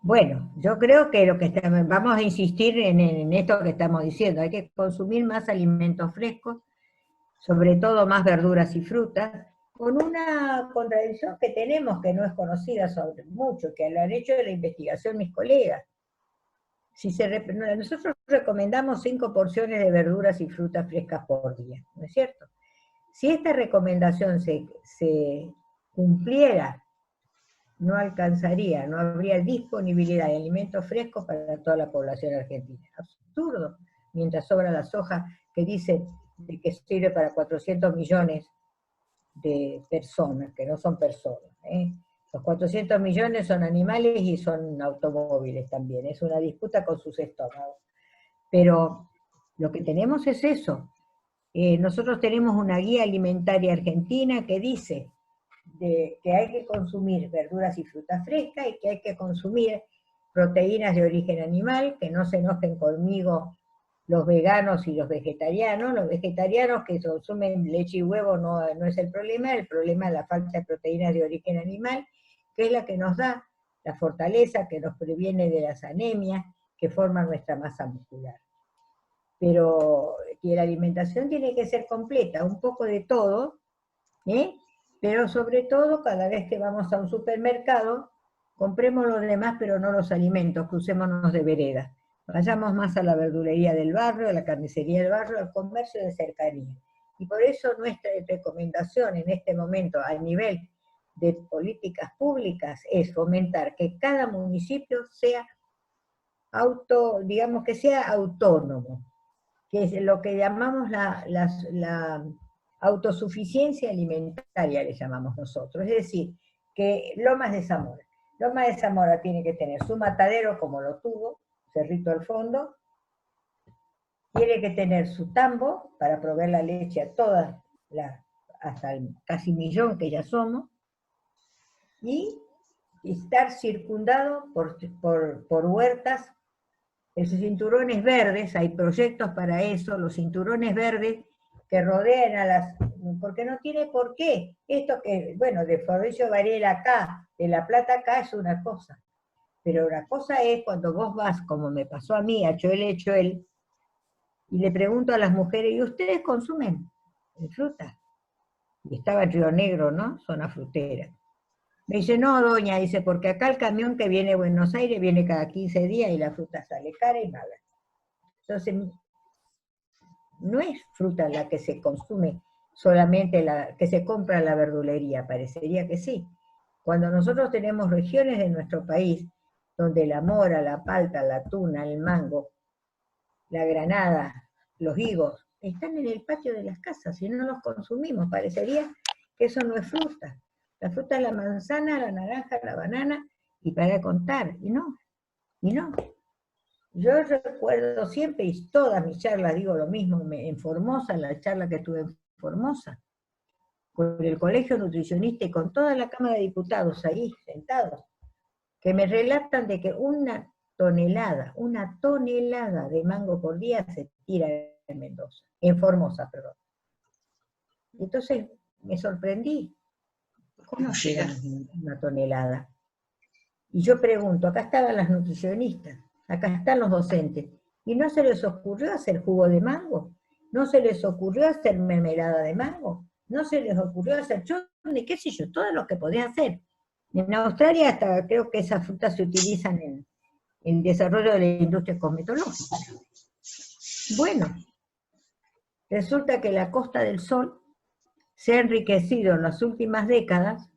Speaker 3: Bueno, yo creo que vamos a insistir en esto que estamos diciendo, hay que consumir más alimentos frescos, sobre todo más verduras y frutas, con una contradicción que tenemos que no es conocida sobre mucho, que lo han hecho de la investigación mis colegas. nosotros recomendamos 5 porciones de verduras y frutas frescas por día, ¿no es cierto? Si esta recomendación se cumpliera, no alcanzaría, no habría disponibilidad de alimentos frescos para toda la población argentina. Absurdo, mientras sobra la soja que dicen de que sirve para 400 millones de personas, que no son personas. Los 400 millones son animales y son automóviles también, es una disputa con sus estómagos. Pero lo que tenemos es eso. Nosotros tenemos una guía alimentaria argentina que dice que hay que consumir verduras y frutas frescas y que hay que consumir proteínas de origen animal, que no se enojen conmigo los veganos y los vegetarianos que consumen leche y huevo no es el problema es la falta de proteínas de origen animal, que es la que nos da la fortaleza, que nos previene de las anemias, que forman nuestra masa muscular. Pero que la alimentación tiene que ser completa, un poco de todo, pero sobre todo cada vez que vamos a un supermercado, compremos lo demás pero no los alimentos, crucémonos de vereda. Vayamos más a la verdulería del barrio, a la carnicería del barrio, al comercio de cercanía. Y por eso nuestra recomendación en este momento a nivel de políticas públicas es fomentar que cada municipio sea que sea autónomo, que es lo que llamamos la autosuficiencia alimentaria, le llamamos nosotros. Es decir, que Lomas de Zamora tiene que tener su matadero como lo tuvo, Cerrito al fondo, tiene que tener su tambo para proveer la leche a todas, hasta el casi 1 millón que ya somos, y estar circundado por huertas, esos cinturones verdes, hay proyectos para eso, los cinturones verdes que rodean porque no tiene por qué, esto que, bueno, de Fabricio Varela acá, de La Plata acá es una cosa, pero una cosa es cuando vos vas, como me pasó a mí, a Choel, y le pregunto a las mujeres, ¿y ustedes consumen fruta? Y estaba en Río Negro, ¿no? Zona frutera. Me dice, no, doña, dice, porque acá el camión que viene de Buenos Aires viene cada 15 días y la fruta sale cara y mala. Entonces, no es fruta la que se consume solamente la que se compra en la verdulería, parecería que sí. Cuando nosotros tenemos regiones de nuestro país donde la mora, la palta, la tuna, el mango, la granada, los higos, están en el patio de las casas y no los consumimos, parecería que eso no es fruta. La fruta es la manzana, la naranja, la banana, y para contar, y no. Yo recuerdo siempre, y todas mis charlas digo lo mismo, en Formosa, la charla que tuve en Formosa, con el Colegio Nutricionista y con toda la Cámara de Diputados ahí sentados, que me relatan de que una tonelada de mango por día se tira en Mendoza, en Formosa, perdón. Entonces me sorprendí. ¿Cómo llega una tonelada? Y yo pregunto, acá estaban las nutricionistas, acá están los docentes, ¿y no se les ocurrió hacer jugo de mango? ¿No se les ocurrió hacer mermelada de mango? ¿No se les ocurrió hacer chutney? ¿Qué sé yo? Todo lo que podía hacer. En Australia hasta creo que esas frutas se utilizan en el desarrollo de la industria cosmetológica. Bueno, resulta que la Costa del Sol se ha enriquecido en las últimas décadas,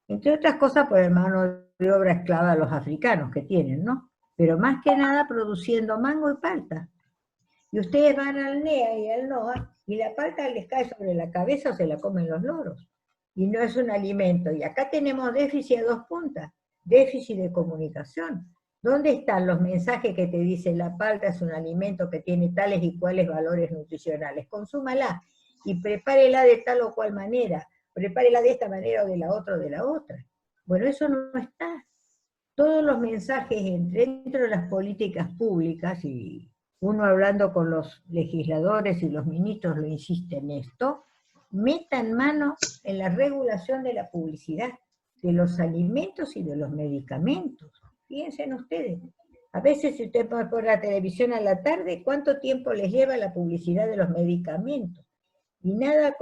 Speaker 3: entre otras cosas por el mano de obra esclava de los africanos que tienen, ¿no? Pero más que nada produciendo mango y palta. Y ustedes van al NEA y al NOA, y la palta les cae sobre la cabeza o se la comen los loros. Y no es un alimento. Y acá tenemos déficit a 2 puntas, déficit de comunicación. ¿Dónde están los mensajes que te dicen la palta es un alimento que tiene tales y cuales valores nutricionales? Consúmala y prepárela de tal o cual manera. Prepárela de esta manera o de la otra o de la otra. Bueno, eso no está. Todos los mensajes dentro de las políticas públicas, y uno hablando con los legisladores y los ministros lo insiste en esto, metan mano en la regulación de la publicidad, de los alimentos y de los medicamentos. Fíjense en ustedes. A veces si usted va por la televisión a la tarde, ¿cuánto tiempo les lleva la publicidad de los medicamentos? Y nada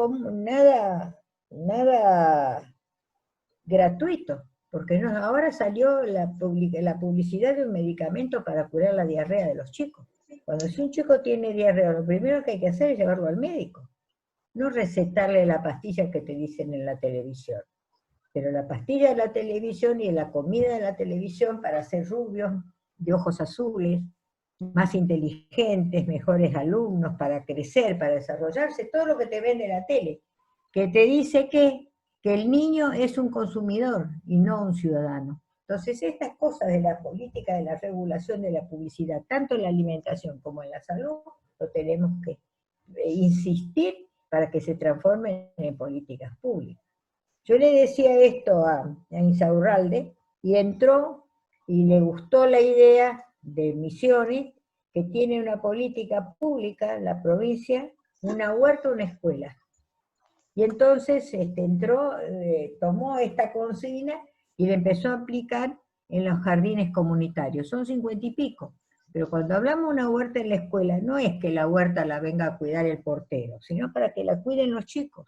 Speaker 3: gratuito, porque ahora salió la publicidad de un medicamento para curar la diarrea de los chicos. Cuando si un chico tiene diarrea, lo primero que hay que hacer es llevarlo al médico, no recetarle la pastilla que te dicen en la televisión. Pero la pastilla de la televisión y la comida de la televisión para ser rubios, de ojos azules, más inteligentes, mejores alumnos, para crecer, para desarrollarse, todo lo que te vende la tele, que te dice que el niño es un consumidor y no un ciudadano. Entonces estas cosas de la política, de la regulación de la publicidad, tanto en la alimentación como en la salud, lo tenemos que insistir para que se transformen en políticas públicas. Yo le decía esto a Insaurralde, y entró y le gustó la idea de Misiones, que tiene una política pública en la provincia, una huerta, una escuela. Y entonces entró, tomó esta consigna y la empezó a aplicar en los jardines comunitarios. Son 50 y pico. Pero cuando hablamos de una huerta en la escuela, no es que la huerta la venga a cuidar el portero, sino para que la cuiden los chicos,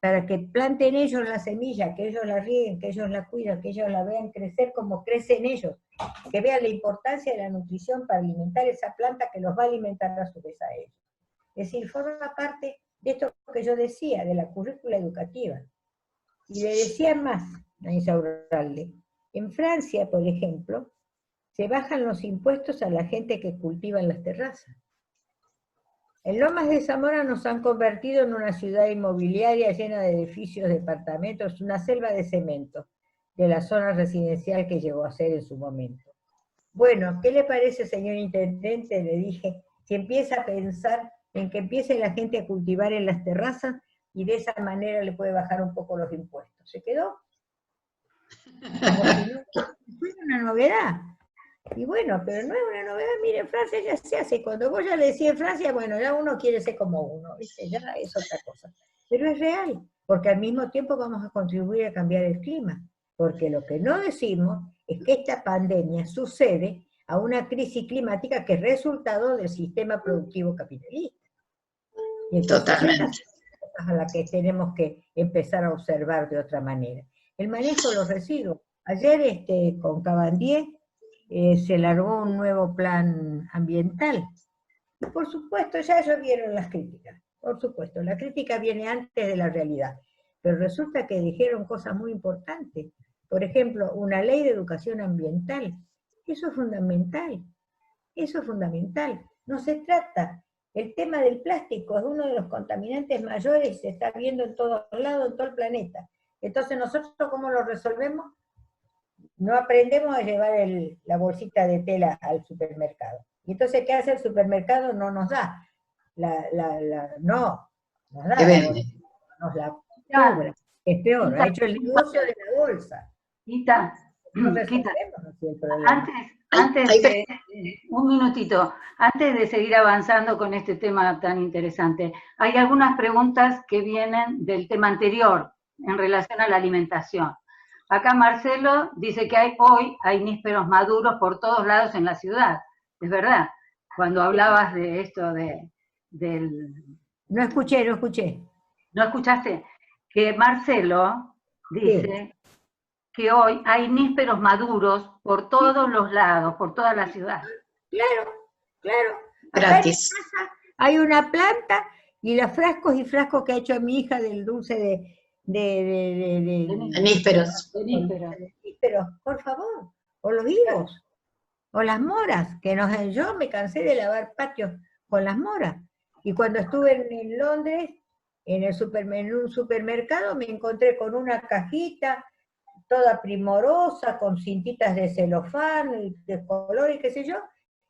Speaker 3: para que planten ellos la semilla, que ellos la rieguen, que ellos la cuiden, que ellos la vean crecer como crecen ellos, que vean la importancia de la nutrición para alimentar esa planta que los va a alimentar a su vez a ellos. Es decir, forma parte de esto que yo decía, de la currícula educativa. Y le decía más a Insaurralde, en Francia, por ejemplo, se bajan los impuestos a la gente que cultiva en las terrazas. En Lomas de Zamora nos han convertido en una ciudad inmobiliaria llena de edificios, departamentos, una selva de cemento, de la zona residencial que llegó a ser en su momento. Bueno, ¿qué le parece, señor intendente? Le dije, si empieza a pensar en que empiece la gente a cultivar en las terrazas y de esa manera le puede bajar un poco los impuestos. ¿Se quedó? Como si no fuera una novedad. Y bueno, pero no es una novedad, mire, en Francia ya se hace, cuando vos ya le decís en Francia, bueno, ya uno quiere ser como uno, ¿viste? Ya es otra cosa. Pero es real, porque al mismo tiempo vamos a contribuir a cambiar el clima, porque lo que no decimos es que esta pandemia sucede a una crisis climática que es resultado del sistema productivo capitalista. Y entonces, totalmente. A la que tenemos que empezar a observar de otra manera. El manejo de los residuos. Ayer con Cabandier se largó un nuevo plan ambiental. Y por supuesto, ya vieron las críticas. Por supuesto, la crítica viene antes de la realidad. Pero resulta que dijeron cosas muy importantes. Por ejemplo, una ley de educación ambiental. Eso es fundamental. Eso es fundamental. No se trata. El tema del plástico es uno de los contaminantes mayores y se está viendo en todos lados, en todo el planeta. Entonces, ¿nosotros cómo lo resolvemos? No aprendemos a llevar la bolsita de tela al supermercado. Y entonces, ¿qué hace el supermercado? No nos da. No, nos da la bolsita, nos la cobra. Es peor, ha hecho el negocio de la bolsa.
Speaker 4: Quita.
Speaker 3: No resolvemos así el problema.
Speaker 4: Un minutito, antes de seguir avanzando con este tema tan interesante, hay algunas preguntas que vienen del tema anterior, en relación a la alimentación. Acá Marcelo dice que hoy hay nísperos maduros por todos lados en la ciudad. Es verdad, cuando hablabas de esto del...
Speaker 3: No escuché.
Speaker 4: ¿No escuchaste? Que Marcelo dice... Sí, que hoy hay nísperos maduros por todos los lados, por toda la ciudad.
Speaker 3: Claro. Gratis. Acá en mi casa hay una planta y los frascos y frascos que ha hecho mi hija del dulce de
Speaker 1: nísperos.
Speaker 3: Nísperos, por favor. O los higos. O las moras, yo me cansé de lavar patios con las moras. Y cuando estuve en Londres, en un supermercado, me encontré con una cajita toda primorosa, con cintitas de celofán, de color y qué sé yo,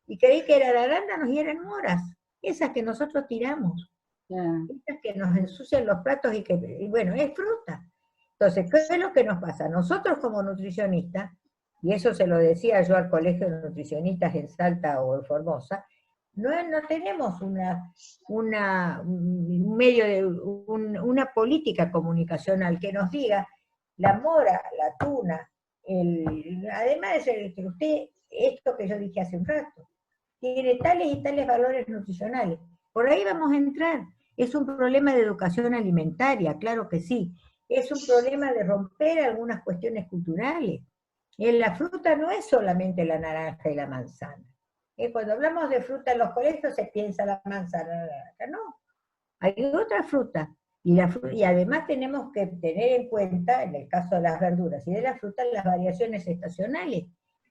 Speaker 3: y creí que eran arándanos y eran moras, esas que nosotros tiramos, esas que nos ensucian los platos y bueno, es fruta. Entonces, ¿qué es lo que nos pasa? Nosotros como nutricionistas, y eso se lo decía yo al colegio de nutricionistas en Salta o en Formosa, no tenemos una política comunicacional que nos diga la mora, la tuna, además de ser esto que yo dije hace un rato, tiene tales y tales valores nutricionales. Por ahí vamos a entrar. Es un problema de educación alimentaria, claro que sí. es un problema de romper algunas cuestiones culturales. En la fruta no es solamente la naranja y la manzana. Cuando hablamos de fruta en los colegios se piensa la manzana, la naranja, no. Hay otra fruta. Y además tenemos que tener en cuenta, en el caso de las verduras y de las frutas, las variaciones estacionales.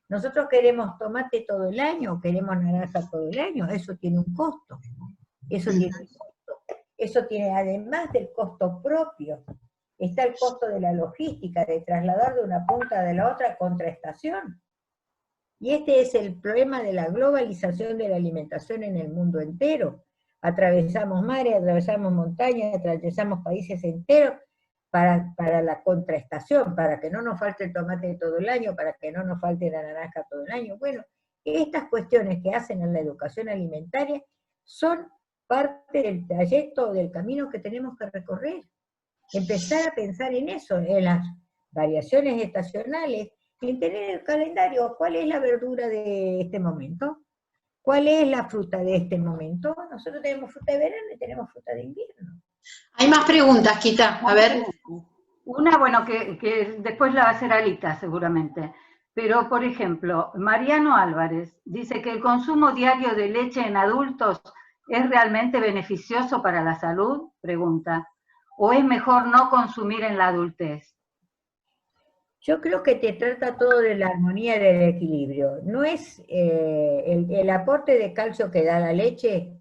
Speaker 3: Nosotros queremos tomate todo el año, queremos naranja todo el año, eso tiene un costo. Eso tiene además del costo propio, está el costo de la logística, de trasladar de una punta de la otra contraestación. Y este es el problema de la globalización de la alimentación en el mundo entero. Atravesamos mares, atravesamos montañas, atravesamos países enteros para la contraestación, para que no nos falte el tomate todo el año, para que no nos falte la naranja todo el año. Bueno, estas cuestiones que hacen en la educación alimentaria son parte del trayecto, del camino que tenemos que recorrer. Empezar a pensar en eso, en las variaciones estacionales, en tener el calendario, ¿cuál es la verdura de este momento? ¿Cuál es la fruta de este momento? Nosotros tenemos fruta de verano y tenemos fruta de invierno.
Speaker 1: Hay más preguntas, Quita, a ver.
Speaker 4: Una, bueno, que después la va a hacer Alita seguramente. Pero, por ejemplo, Mariano Álvarez dice que el consumo diario de leche en adultos ¿es realmente beneficioso para la salud? Pregunta. ¿O es mejor no consumir en la adultez?
Speaker 3: Yo creo que te trata todo de la armonía y del equilibrio. No es el aporte de calcio que da la leche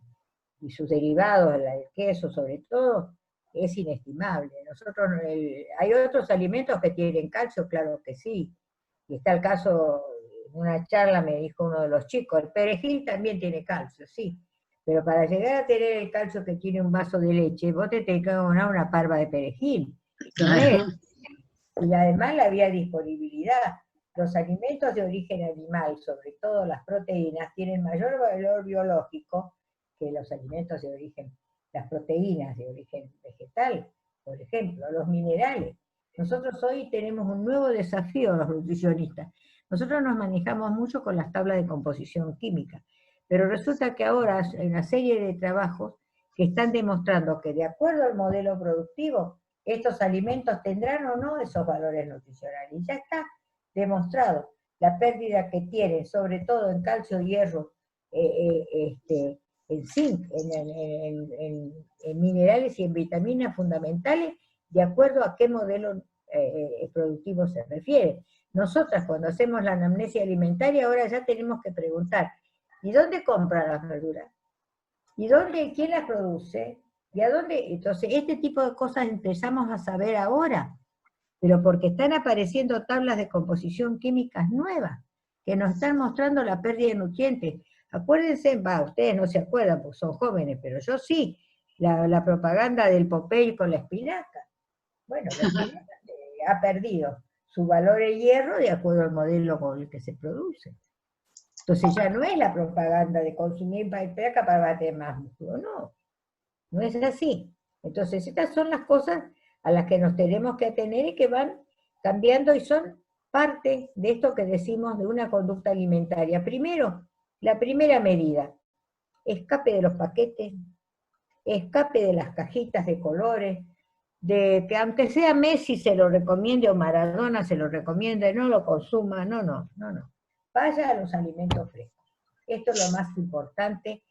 Speaker 3: y sus derivados, el queso sobre todo, es inestimable. Hay otros alimentos que tienen calcio, claro que sí. Y está el caso, en una charla me dijo uno de los chicos, el perejil también tiene calcio, sí. Pero para llegar a tener el calcio que tiene un vaso de leche, vos te tenés que donar una parva de perejil.
Speaker 1: Claro.
Speaker 3: Y además la biodisponibilidad. Los alimentos de origen animal, sobre todo las proteínas, tienen mayor valor biológico que los alimentos de origen, las proteínas de origen vegetal, por ejemplo, los minerales. Nosotros hoy tenemos un nuevo desafío, los nutricionistas. Nosotros nos manejamos mucho con las tablas de composición química, pero resulta que ahora hay una serie de trabajos que están demostrando que de acuerdo al modelo productivo, estos alimentos tendrán o no esos valores nutricionales. Y ya está demostrado la pérdida que tienen, sobre todo en calcio, hierro, en zinc, en minerales y en vitaminas fundamentales, de acuerdo a qué modelo productivo se refiere. Nosotras cuando hacemos la anamnesia alimentaria, ahora ya tenemos que preguntar, ¿y dónde compran las verduras? ¿Y quién las produce? ¿Y a dónde? Entonces, este tipo de cosas empezamos a saber ahora, pero porque están apareciendo tablas de composición químicas nuevas, que nos están mostrando la pérdida de nutrientes. Acuérdense, ustedes no se acuerdan porque son jóvenes, pero yo sí, la propaganda del Popeye con la espinaca. Bueno, la espinaca ha perdido su valor de hierro de acuerdo al modelo con el que se produce. Entonces ya no es la propaganda de consumir espinaca para tener más músculo, no. No es así. Entonces estas son las cosas a las que nos tenemos que atener y que van cambiando y son parte de esto que decimos de una conducta alimentaria. Primero, la primera medida, escape de los paquetes, escape de las cajitas de colores, de que aunque sea Messi se lo recomiende o Maradona se lo recomiende, no lo consuma, no. Vaya a los alimentos frescos. Esto es lo más importante.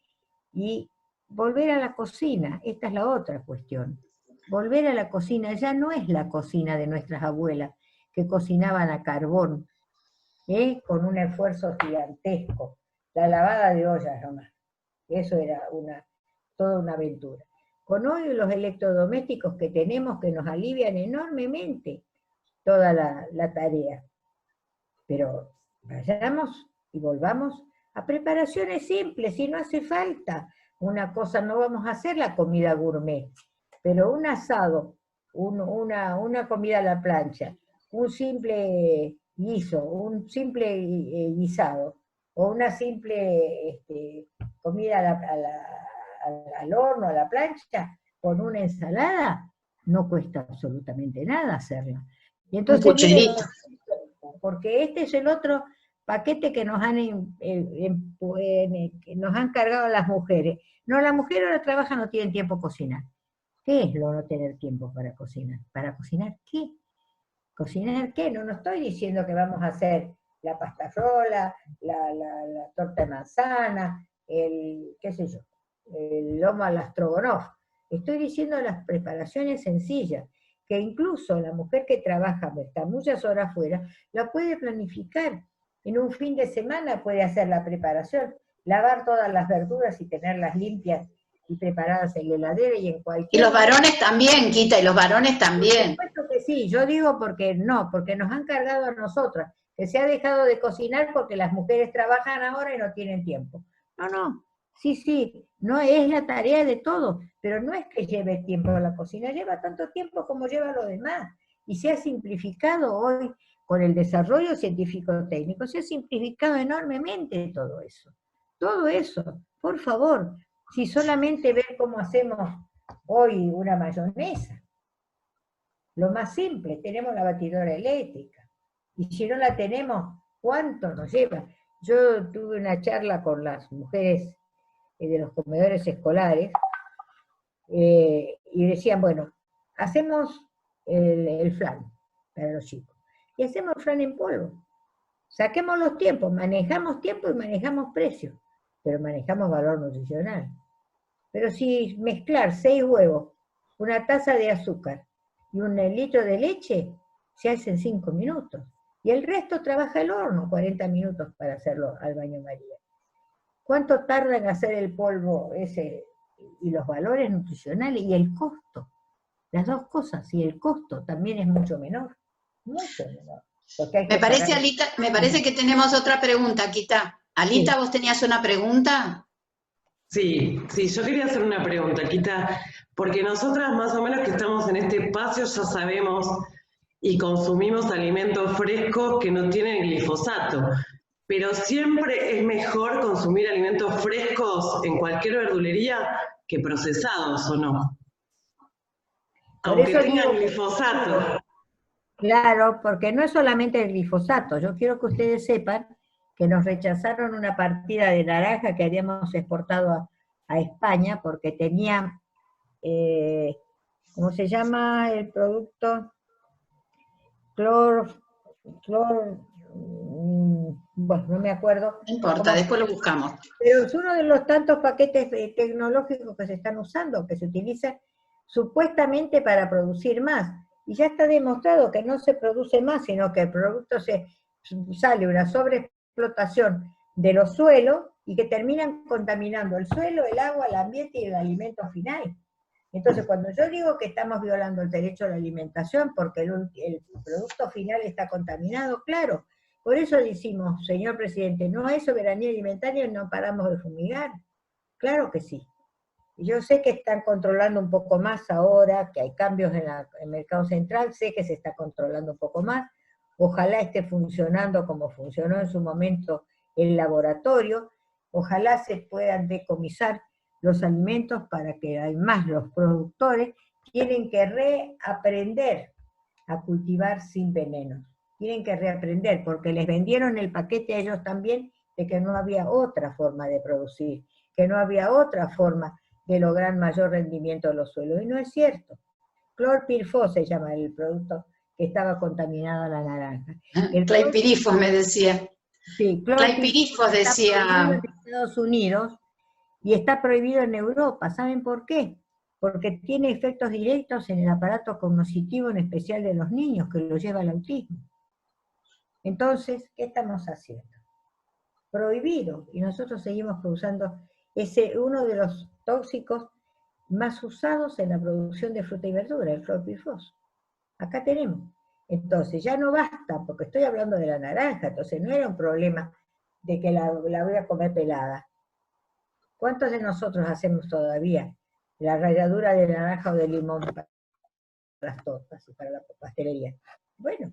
Speaker 3: Y volver a la cocina, esta es la otra cuestión. Volver a la cocina ya no es la cocina de nuestras abuelas, que cocinaban a carbón, con un esfuerzo gigantesco. La lavada de ollas nomás. Eso era toda una aventura. Con hoy los electrodomésticos que tenemos que nos alivian enormemente toda la tarea. Pero vayamos y volvamos a preparaciones simples, y no hace falta una cosa, no vamos a hacer la comida gourmet, pero un asado, una comida a la plancha, un simple guiso, un simple guisado, o una simple comida al horno, a la plancha, con una ensalada, no cuesta absolutamente nada hacerla. Y entonces, porque este es el otro paquete que nos han cargado las mujeres. No, las mujeres ahora trabajan, no tienen tiempo a cocinar. ¿Qué es lo no tener tiempo para cocinar? ¿Para cocinar qué? ¿Cocinar qué? No estoy diciendo que vamos a hacer la pasta frola, la torta de manzana, qué sé yo, el lomo al stroganoff. Estoy diciendo las preparaciones sencillas, que incluso la mujer que trabaja, está muchas horas fuera, la puede planificar. En un fin de semana puede hacer la preparación, lavar todas las verduras y tenerlas limpias y preparadas en la heladera y en cualquier...
Speaker 1: Y los varones también, Quita, y los varones también.
Speaker 3: Por supuesto que sí, yo digo porque nos han cargado a nosotras, que se ha dejado de cocinar porque las mujeres trabajan ahora y no tienen tiempo. No, sí, no es la tarea de todos, pero no es que lleve tiempo la cocina, lleva tanto tiempo como lleva lo demás, y se ha simplificado hoy con el desarrollo científico-técnico, se ha simplificado enormemente todo eso, por favor, si solamente ver cómo hacemos hoy una mayonesa, lo más simple, tenemos la batidora eléctrica, y si no la tenemos, ¿cuánto nos lleva? Yo tuve una charla con las mujeres de los comedores escolares, y decían, bueno, hacemos el flan para los chicos, y hacemos el flan en polvo. Saquemos los tiempos, manejamos tiempo y manejamos precio, pero manejamos valor nutricional. Pero si mezclar 6 huevos, una taza de azúcar y 1 litro de leche, se hace en 5 minutos. Y el resto trabaja el horno, 40 minutos para hacerlo al baño María. ¿Cuánto tarda en hacer el polvo ese? Y los valores nutricionales y el costo. Las dos cosas, y el costo también es mucho menor. Mucho menor.
Speaker 1: Me parece, Alita, me parece que tenemos otra pregunta, Quita. Alita, sí. ¿Vos tenías una pregunta?
Speaker 5: Sí, yo quería hacer una pregunta, Quita, porque nosotras más o menos que estamos en este espacio ya sabemos y consumimos alimentos frescos que no tienen glifosato, pero siempre es mejor consumir alimentos frescos en cualquier verdulería que procesados, ¿o no? Aunque tengan glifosato.
Speaker 3: Claro, porque no es solamente el glifosato, yo quiero que ustedes sepan que nos rechazaron una partida de naranja que habíamos exportado a España porque tenía, ¿cómo se llama el producto? Bueno, no me acuerdo.
Speaker 1: No importa, después lo buscamos.
Speaker 3: Pero es uno de los tantos paquetes tecnológicos que se están usando, que se utilizan supuestamente para producir más. Y ya está demostrado que no se produce más, sino que el producto sale una sobreexplotación de los suelos y que terminan contaminando el suelo, el agua, el ambiente y el alimento final. Entonces, cuando yo digo que estamos violando el derecho a la alimentación porque el producto final está contaminado, claro, por eso decimos, señor presidente, no hay soberanía alimentaria y no paramos de fumigar. Claro que sí. Yo sé que están controlando un poco más ahora, que hay cambios en el mercado central, sé que se está controlando un poco más, ojalá esté funcionando como funcionó en su momento el laboratorio, ojalá se puedan decomisar los alimentos para que además los productores tienen que reaprender a cultivar sin venenos, tienen que reaprender, porque les vendieron el paquete a ellos también de que no había otra forma de producir, que no había otra forma de lograr mayor rendimiento de los suelos, y no es cierto. Clorpirifos se llama el producto que estaba contaminado la naranja.
Speaker 1: Clorpirifos me decía.
Speaker 3: Sí,
Speaker 1: Clorpirifos decía.
Speaker 3: Está prohibido en Estados Unidos y está prohibido en Europa. ¿Saben por qué? Porque tiene efectos directos en el aparato cognitivo, en especial de los niños, que lo lleva al autismo. Entonces, ¿qué estamos haciendo? Prohibido, y nosotros seguimos usando uno de los tóxicos más usados en la producción de fruta y verdura, el clorpirifos. Acá tenemos. Entonces, ya no basta, porque estoy hablando de la naranja, entonces no era un problema de que la voy a comer pelada. ¿Cuántos de nosotros hacemos todavía la ralladura de naranja o de limón para las tortas y para la pastelería? Bueno,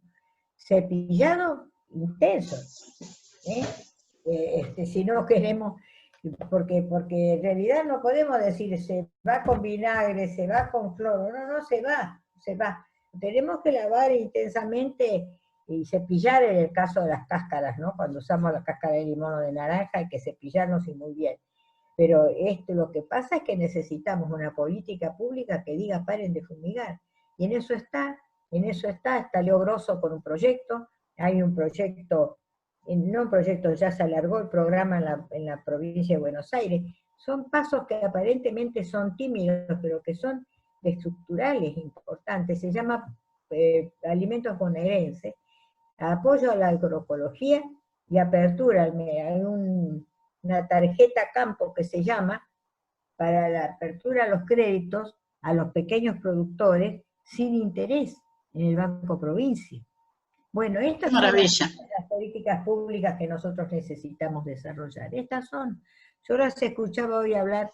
Speaker 3: cepillado intenso, si no queremos, porque en realidad no podemos decir se va con vinagre, se va con cloro, no se va. Tenemos que lavar intensamente y cepillar en el caso de las cáscaras, ¿no? Cuando usamos la cáscara de limón o de naranja hay que cepillarnos y muy bien. Pero lo que pasa es que necesitamos una política pública que diga paren de fumigar. Y en eso está Leo Grosso con un proyecto, hay un proyecto, no un proyecto, ya se alargó el programa en la provincia de Buenos Aires. Son pasos que aparentemente son tímidos, pero que son estructurales importantes. Se llama alimentos bonaerenses, apoyo a la agroecología y apertura. Hay una tarjeta campo que se llama para la apertura a los créditos a los pequeños productores sin interés en el Banco Provincia. Bueno, estas son las políticas públicas que nosotros necesitamos desarrollar. Estas son. Yo las escuchaba hoy hablar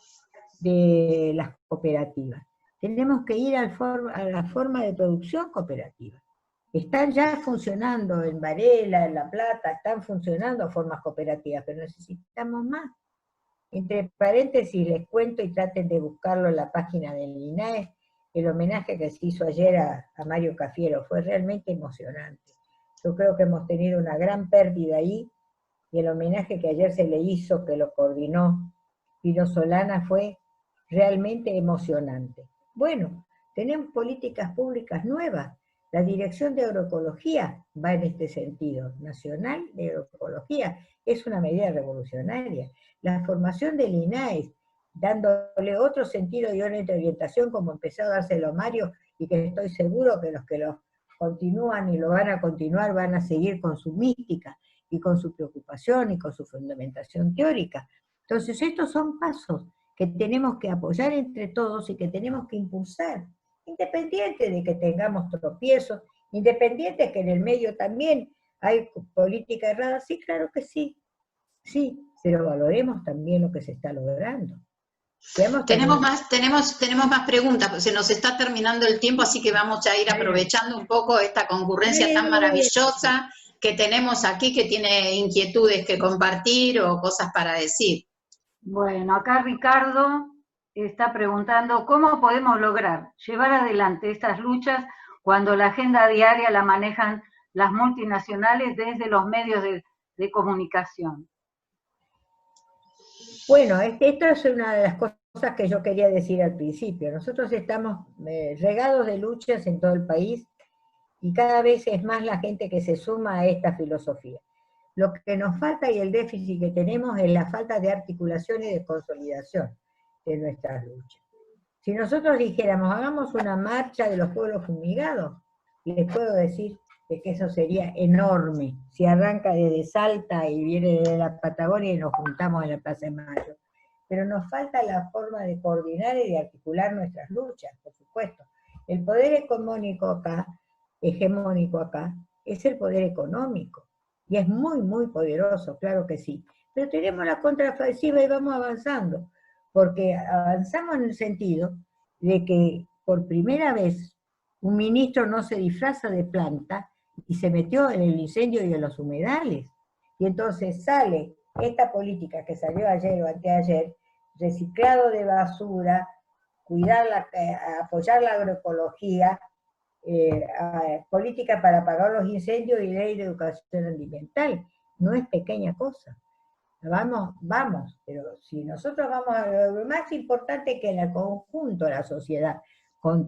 Speaker 3: de las cooperativas. Tenemos que ir a la forma de producción cooperativa. Están ya funcionando en Varela, en La Plata, están funcionando formas cooperativas, pero necesitamos más. Entre paréntesis les cuento y traten de buscarlo en la página del INAE, el homenaje que se hizo ayer a Mario Cafiero fue realmente emocionante. Yo creo que hemos tenido una gran pérdida ahí, y el homenaje que ayer se le hizo, que lo coordinó Pino Solana, fue realmente emocionante. Bueno, tenemos políticas públicas nuevas. La Dirección de Agroecología va en este sentido, Nacional de Agroecología, es una medida revolucionaria. La formación del INAE, dándole otro sentido y una orientación como empezó a dárselo Mario, y que estoy seguro que los continúan y lo van a continuar van a seguir con su mística, y con su preocupación, y con su fundamentación teórica. Entonces estos son pasos que tenemos que apoyar entre todos y que tenemos que impulsar, independiente de que tengamos tropiezos, independiente de que en el medio también hay política errada, sí, claro que sí, pero valoremos también lo que se está logrando.
Speaker 1: Tenemos más preguntas, pues se nos está terminando el tiempo, así que vamos a ir aprovechando un poco esta concurrencia tan maravillosa que tenemos aquí, que tiene inquietudes que compartir o cosas para decir.
Speaker 4: Bueno, acá Ricardo está preguntando cómo podemos lograr llevar adelante estas luchas cuando la agenda diaria la manejan las multinacionales desde los medios de comunicación.
Speaker 3: Bueno, esto es una de las cosas que yo quería decir al principio. Nosotros estamos regados de luchas en todo el país, y cada vez es más la gente que se suma a esta filosofía. Lo que nos falta y el déficit que tenemos es la falta de articulación y de consolidación de nuestras luchas. Si nosotros dijéramos, hagamos una marcha de los pueblos fumigados, les puedo decir de que eso sería enorme, si arranca desde Salta y viene desde la Patagonia y nos juntamos en la Plaza de Mayo. Pero nos falta la forma de coordinar y de articular nuestras luchas, por supuesto. El poder hegemónico acá, es el poder económico, y es muy, muy poderoso, claro que sí. Pero tenemos la contraofensiva y vamos avanzando, porque avanzamos en el sentido de que por primera vez un ministro no se disfraza de planta y se metió en el incendio y en los humedales. Y entonces sale esta política que salió ayer o anteayer, reciclado de basura, apoyar la agroecología, política para apagar los incendios y ley de educación ambiental. No es pequeña cosa. Vamos, pero si nosotros vamos a lo más importante es que en el conjunto de la sociedad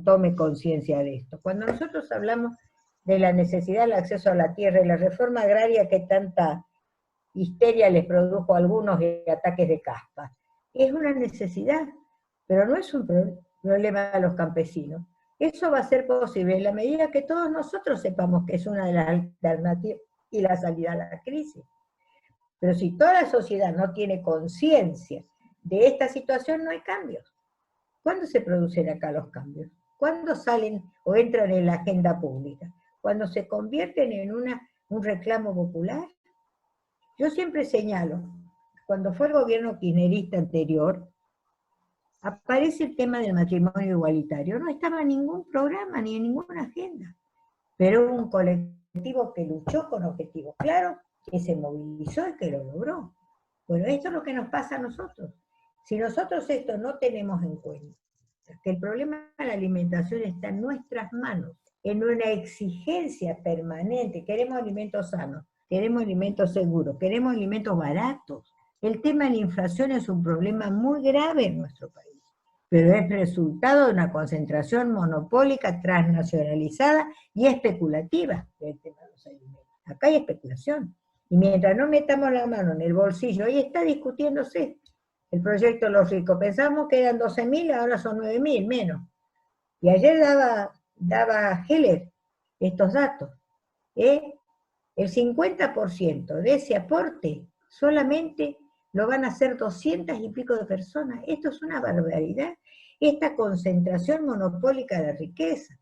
Speaker 3: tome conciencia de esto. Cuando nosotros hablamos de la necesidad del acceso a la tierra y la reforma agraria que tanta histeria les produjo a algunos y ataques de caspa, es una necesidad, pero no es un problema a los campesinos. Eso va a ser posible en la medida que todos nosotros sepamos que es una de las alternativas y la salida a la crisis. Pero si toda la sociedad no tiene conciencia de esta situación, no hay cambios. ¿Cuándo se producen acá los cambios? ¿Cuándo salen o entran en la agenda pública? Cuando se convierten en un reclamo popular. Yo siempre señalo, cuando fue el gobierno kirchnerista anterior, aparece el tema del matrimonio igualitario. No estaba en ningún programa ni en ninguna agenda, pero hubo un colectivo que luchó con objetivos claros, que se movilizó y que lo logró. Bueno, esto es lo que nos pasa a nosotros. Si nosotros esto no tenemos en cuenta, que el problema de la alimentación está en nuestras manos, en una exigencia permanente, queremos alimentos sanos, queremos alimentos seguros, queremos alimentos baratos, El tema de la inflación es un problema muy grave en nuestro país, pero es resultado de una concentración monopólica, transnacionalizada y especulativa del tema de los alimentos. Acá hay especulación. Y mientras no metamos la mano en el bolsillo, ahí está discutiéndose el proyecto de los ricos. Pensamos que eran 12.000, ahora son 9.000, menos. Y ayer daba Heller estos datos. El 50% de ese aporte solamente lo van a hacer 200 y pico de personas. Esto es una barbaridad. Esta concentración monopólica de riqueza,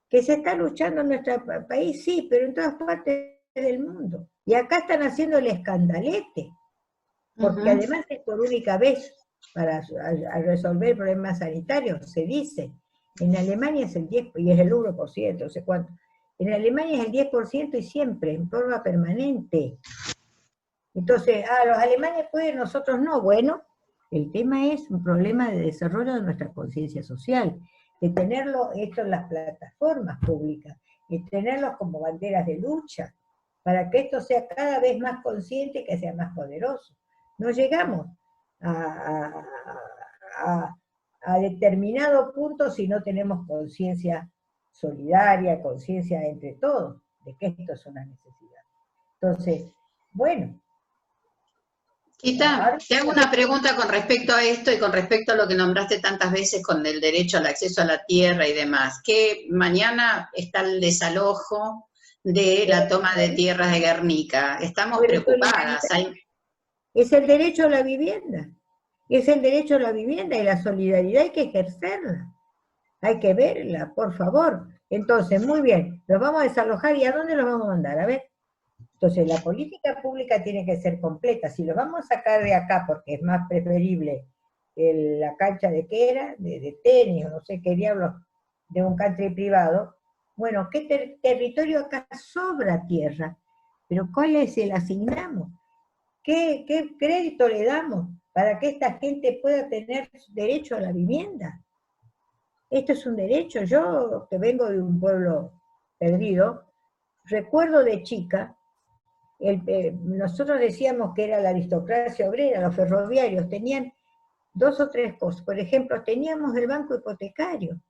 Speaker 3: que se está luchando en nuestro país, sí, pero en todas partes del mundo. Y acá están haciendo el escandalete, porque además es por única vez para resolver problemas sanitarios, se dice. En Alemania es el 10%, y es el 1%, no sé cuánto. En Alemania es el 10% y siempre, en forma permanente. Entonces, los alemanes pueden, nosotros no. Bueno, el tema es un problema de desarrollo de nuestra conciencia social, de tenerlo hecho en las plataformas públicas, de tenerlos como banderas de lucha, para que esto sea cada vez más consciente y que sea más poderoso. No llegamos a determinado punto si no tenemos conciencia solidaria, conciencia entre todos, de que esto es una necesidad. Entonces, bueno.
Speaker 1: Quita, te hago una pregunta con respecto a esto y con respecto a lo que nombraste tantas veces con el derecho al acceso a la tierra y demás, que mañana está el desalojo de la toma de tierras de Guernica. Estamos preocupadas.
Speaker 3: Es el derecho a la vivienda. Es el derecho a la vivienda y la solidaridad hay que ejercerla. Hay que verla, por favor. Entonces, muy bien, los vamos a desalojar y ¿a dónde los vamos a mandar? A ver. Entonces, la política pública tiene que ser completa. Si los vamos a sacar de acá porque es más preferible la cancha de qué era, de tenis o no sé qué diablos, de un country privado, bueno, ¿qué territorio acá sobra tierra? Pero ¿cuál se le asignamos? ¿Qué crédito le damos para que esta gente pueda tener derecho a la vivienda? Esto es un derecho. Yo, que vengo de un pueblo perdido, recuerdo de chica, nosotros decíamos que era la aristocracia obrera, los ferroviarios, tenían 2 o 3 cosas. Por ejemplo, teníamos el banco hipotecario,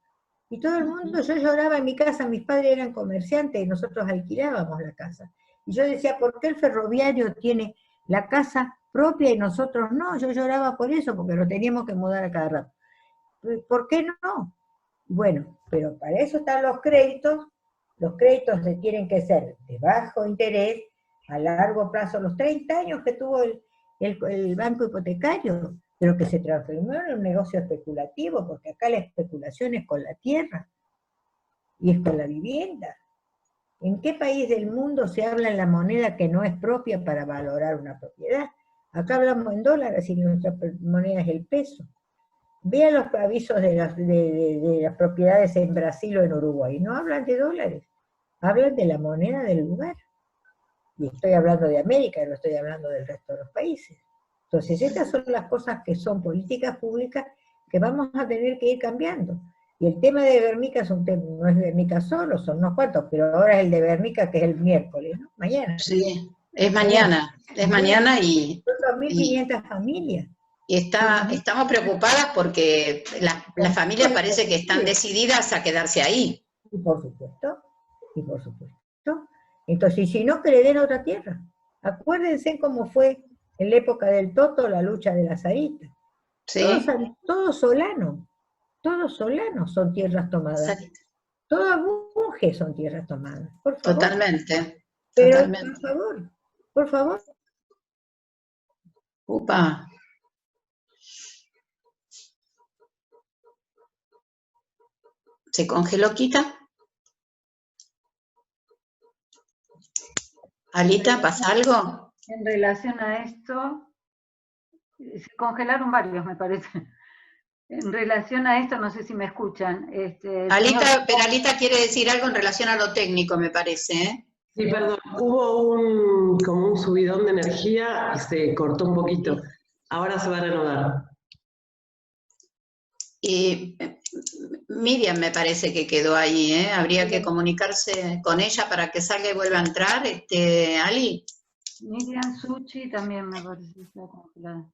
Speaker 3: y todo el mundo, yo lloraba en mi casa, mis padres eran comerciantes y nosotros alquilábamos la casa. Y yo decía, ¿por qué el ferroviario tiene la casa propia y nosotros no? Yo lloraba por eso, porque lo teníamos que mudar a cada rato. ¿Por qué no? Bueno, pero para eso están los créditos tienen que ser de bajo interés, a largo plazo, los 30 años que tuvo el banco hipotecario, pero que se transformó en un negocio especulativo, porque acá la especulación es con la tierra, y es con la vivienda. ¿En qué país del mundo se habla en la moneda que no es propia para valorar una propiedad? Acá hablamos en dólares y nuestra moneda es el peso. Vean los avisos de las propiedades en Brasil o en Uruguay, no hablan de dólares, hablan de la moneda del lugar. Y estoy hablando de América, no estoy hablando del resto de los países. Entonces, estas son las cosas que son políticas públicas que vamos a tener que ir cambiando. Y el tema de Guernica es un tema, no es Guernica solo, son unos cuantos, pero ahora es el de Guernica, que es el miércoles, ¿no? Mañana.
Speaker 1: Sí, es mañana y...
Speaker 3: Son 2.500 familias.
Speaker 1: Y estamos preocupadas porque las familias parece que están decididas a quedarse ahí.
Speaker 3: Y por supuesto. Entonces, si no, que le den otra tierra. Acuérdense cómo fue en la época del Toto la lucha de la Sarita.
Speaker 1: Sí.
Speaker 3: Todos solanos son tierras tomadas. Sarita. Todo Bunge son tierras tomadas. Por favor.
Speaker 1: Totalmente.
Speaker 3: Pero,
Speaker 1: totalmente.
Speaker 3: por favor.
Speaker 1: Upa. ¿Se congeló, Quita? Alita, ¿pasa algo?
Speaker 4: En relación a esto, se congelaron varios, me parece. En relación a esto, no sé si me escuchan.
Speaker 1: Alita, pero Alita quiere decir algo en relación a lo técnico, me parece, ¿eh?
Speaker 5: Sí, perdón, hubo como un subidón de energía y se cortó un poquito. Ahora se va a reanudar.
Speaker 1: Y Miriam me parece que quedó ahí, ¿eh? Habría que comunicarse con ella para que salga y vuelva a entrar, Ali.
Speaker 4: Miriam Suchi también me parece que está congelada.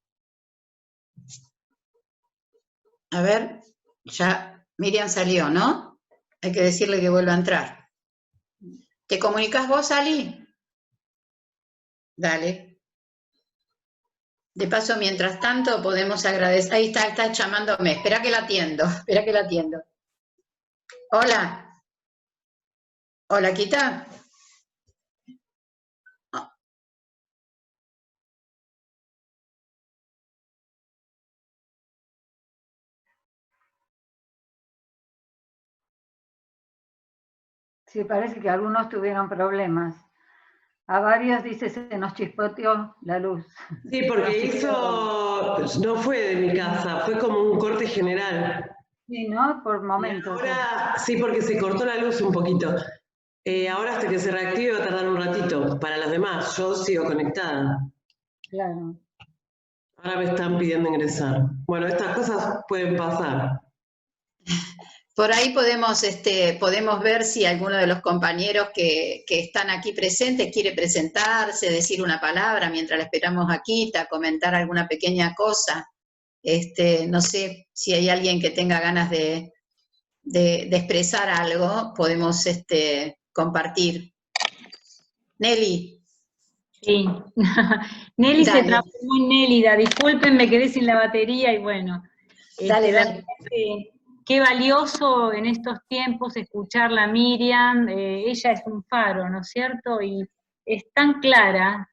Speaker 1: A ver, ya Miriam salió, ¿no? Hay que decirle que vuelva a entrar. ¿Te comunicas vos, Ali? Dale. De paso, mientras tanto, podemos agradecer. Ahí está llamándome. Espera que la atiendo. Espera que la atiendo. Hola. Hola, Quita.
Speaker 4: Sí, parece que algunos tuvieron problemas. A varios, dice, se nos chispoteó la luz.
Speaker 5: Sí, porque no fue de mi casa, fue como un corte general.
Speaker 4: Sí, ¿no? Por momentos.
Speaker 5: Ahora, sí, porque se cortó la luz un poquito. Ahora hasta que se reactive va a tardar un ratito. Para los demás, yo sigo conectada.
Speaker 4: Claro.
Speaker 5: Ahora me están pidiendo ingresar. Bueno, estas cosas pueden pasar.
Speaker 1: Por ahí podemos ver si alguno de los compañeros que están aquí presentes quiere presentarse, decir una palabra mientras la esperamos a Quita, comentar alguna pequeña cosa. No sé si hay alguien que tenga ganas de expresar algo, podemos compartir. Nelly.
Speaker 6: Sí, Nelly
Speaker 1: Dale.
Speaker 6: se transformó en Nélida, disculpen, me quedé sin la batería y bueno,
Speaker 1: Dale.
Speaker 6: Qué valioso en estos tiempos escucharla a Miriam, ella es un faro, ¿no es cierto? Y es tan clara,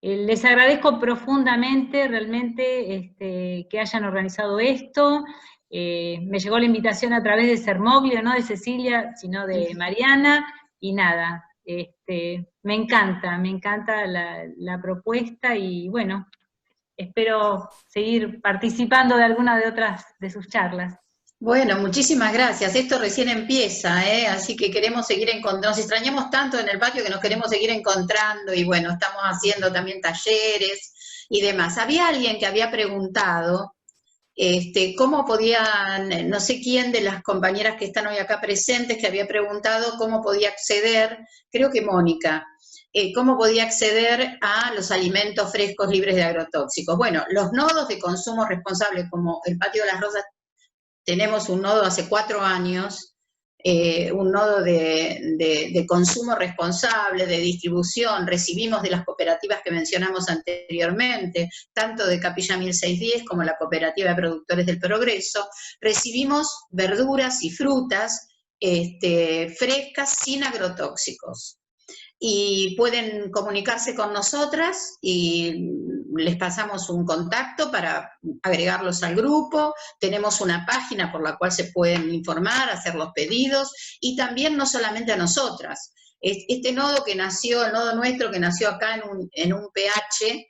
Speaker 6: les agradezco profundamente realmente que hayan organizado esto. Me llegó la invitación a través de Sermoglio, no de Cecilia, sino de Mariana, y nada, me encanta la propuesta y bueno, espero seguir participando de alguna de otras de sus charlas.
Speaker 1: Bueno, muchísimas gracias. Esto recién empieza, así que queremos seguir encontrando. Nos extrañamos tanto en el patio que nos queremos seguir encontrando y bueno, estamos haciendo también talleres y demás. Había alguien que había preguntado cómo podían, no sé quién de las compañeras que están hoy acá presentes, que había preguntado cómo podía acceder, creo que Mónica, cómo podía acceder a los alimentos frescos libres de agrotóxicos. Bueno, los nodos de consumo responsable, como el Patio de las Rosas, tenemos un nodo hace 4 años, un nodo de consumo responsable, de distribución, recibimos de las cooperativas que mencionamos anteriormente, tanto de Capilla 1610 como la Cooperativa de Productores del Progreso, recibimos verduras y frutas frescas sin agrotóxicos. Y pueden comunicarse con nosotras y les pasamos un contacto para agregarlos al grupo. Tenemos una página por la cual se pueden informar, hacer los pedidos, y también no solamente a nosotras. Este nodo que nació, el nodo nuestro que nació acá en un PH,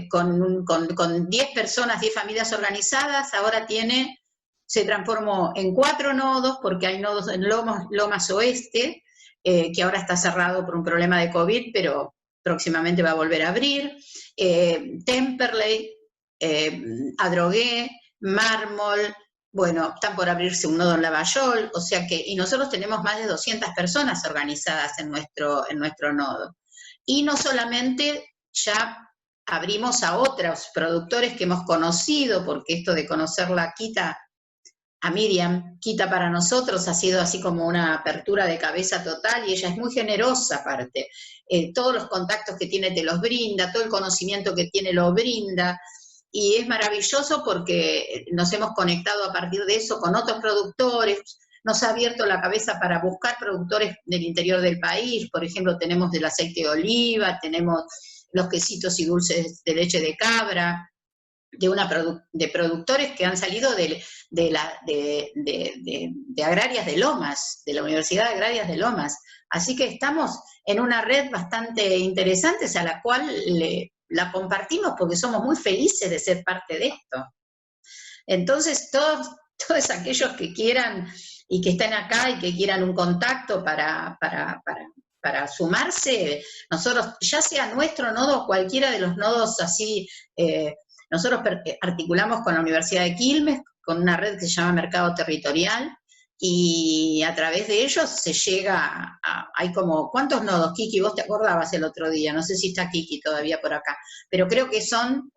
Speaker 1: con 10 personas, 10 familias organizadas, ahora se transformó en 4 nodos, porque hay nodos en Lomas Oeste, que ahora está cerrado por un problema de COVID, pero próximamente va a volver a abrir, Temperley, Adrogué, Mármol, bueno, están por abrirse un nodo en Lavallol, o sea que, y nosotros tenemos más de 200 personas organizadas en nuestro nodo. Y no solamente ya abrimos a otros productores que hemos conocido, porque esto de conocerla Quita, a Miriam, Quita para nosotros ha sido así como una apertura de cabeza total, y ella es muy generosa aparte. Todos los contactos que tiene te los brinda, todo el conocimiento que tiene lo brinda, y es maravilloso porque nos hemos conectado a partir de eso con otros productores, nos ha abierto la cabeza para buscar productores del interior del país. Por ejemplo, tenemos del aceite de oliva, tenemos los quesitos y dulces de leche de cabra, de productores que han salido de Agrarias de Lomas, de la Universidad de Agrarias de Lomas. Así que estamos en una red bastante interesante, a la cual la compartimos porque somos muy felices de ser parte de esto. Entonces, todos aquellos que quieran y que estén acá y que quieran un contacto para sumarse, nosotros, ya sea nuestro nodo o cualquiera de los nodos así, nosotros articulamos con la Universidad de Quilmes, con una red que se llama Mercado Territorial, y a través de ellos se llega hay como, ¿cuántos nodos, Kiki? Vos te acordabas el otro día, no sé si está Kiki todavía por acá, pero creo que son...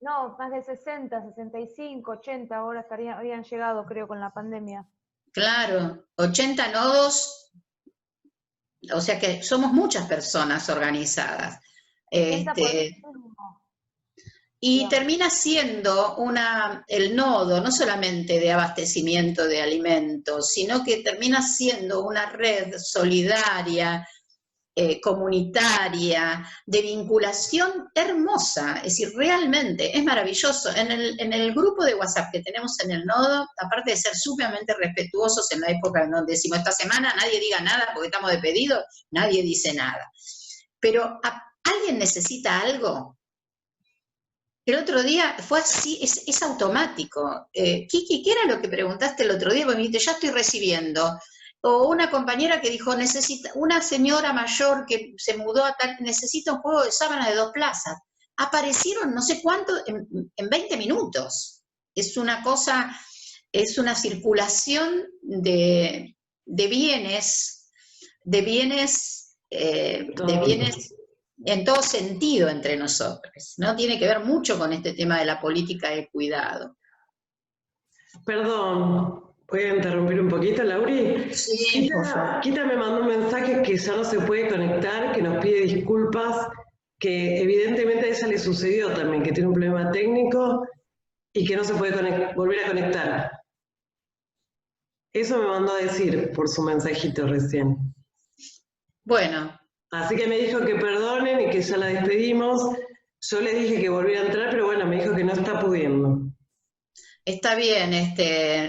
Speaker 2: No, más de 60, 65, 80 ahora habrían llegado, creo, con la pandemia.
Speaker 1: Claro, 80 nodos, o sea que somos muchas personas organizadas.
Speaker 2: 80%.
Speaker 1: Y termina siendo el nodo, no solamente de abastecimiento de alimentos, sino que termina siendo una red solidaria, comunitaria, de vinculación hermosa. Es decir, realmente es maravilloso. En el grupo de WhatsApp que tenemos en el nodo, aparte de ser sumamente respetuosos en la época en donde decimos esta semana nadie diga nada porque estamos de pedido, nadie dice nada. Pero ¿alguien necesita algo? El otro día fue así, es automático. Kiki, ¿qué era lo que preguntaste el otro día? Porque me dijiste, ya estoy recibiendo. O una compañera que dijo, una señora mayor que se mudó a tal, necesita un juego de sábana de 2 plazas. Aparecieron no sé cuánto en 20 minutos. Es una cosa, es una circulación de bienes, de bienes en todo sentido entre nosotros, ¿no? Tiene que ver mucho con este tema de la política de cuidado.
Speaker 5: Perdón, ¿voy a interrumpir un poquito, Lauri?
Speaker 1: Sí, por favor.
Speaker 5: Quita me mandó un mensaje que ya no se puede conectar, que nos pide disculpas, que evidentemente a ella le sucedió también, que tiene un problema técnico y que no se puede volver a conectar. Eso me mandó a decir por su mensajito recién.
Speaker 1: Bueno.
Speaker 5: Así que me dijo que perdonen y que ya la despedimos. Yo le dije que volviera a entrar, pero bueno, me dijo que no está pudiendo.
Speaker 1: Está bien,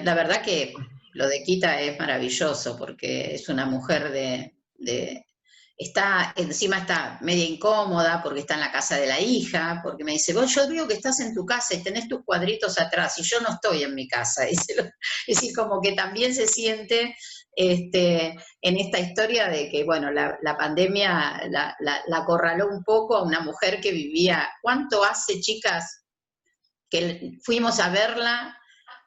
Speaker 1: la verdad que lo de Kita es maravilloso porque es una mujer encima está media incómoda porque está en la casa de la hija, porque me dice, yo veo que estás en tu casa y tenés tus cuadritos atrás y yo no estoy en mi casa. Es decir, como que también se siente en esta historia de que, bueno, la pandemia la acorraló un poco a una mujer que vivía, ¿cuánto hace, chicas? Que fuimos a verla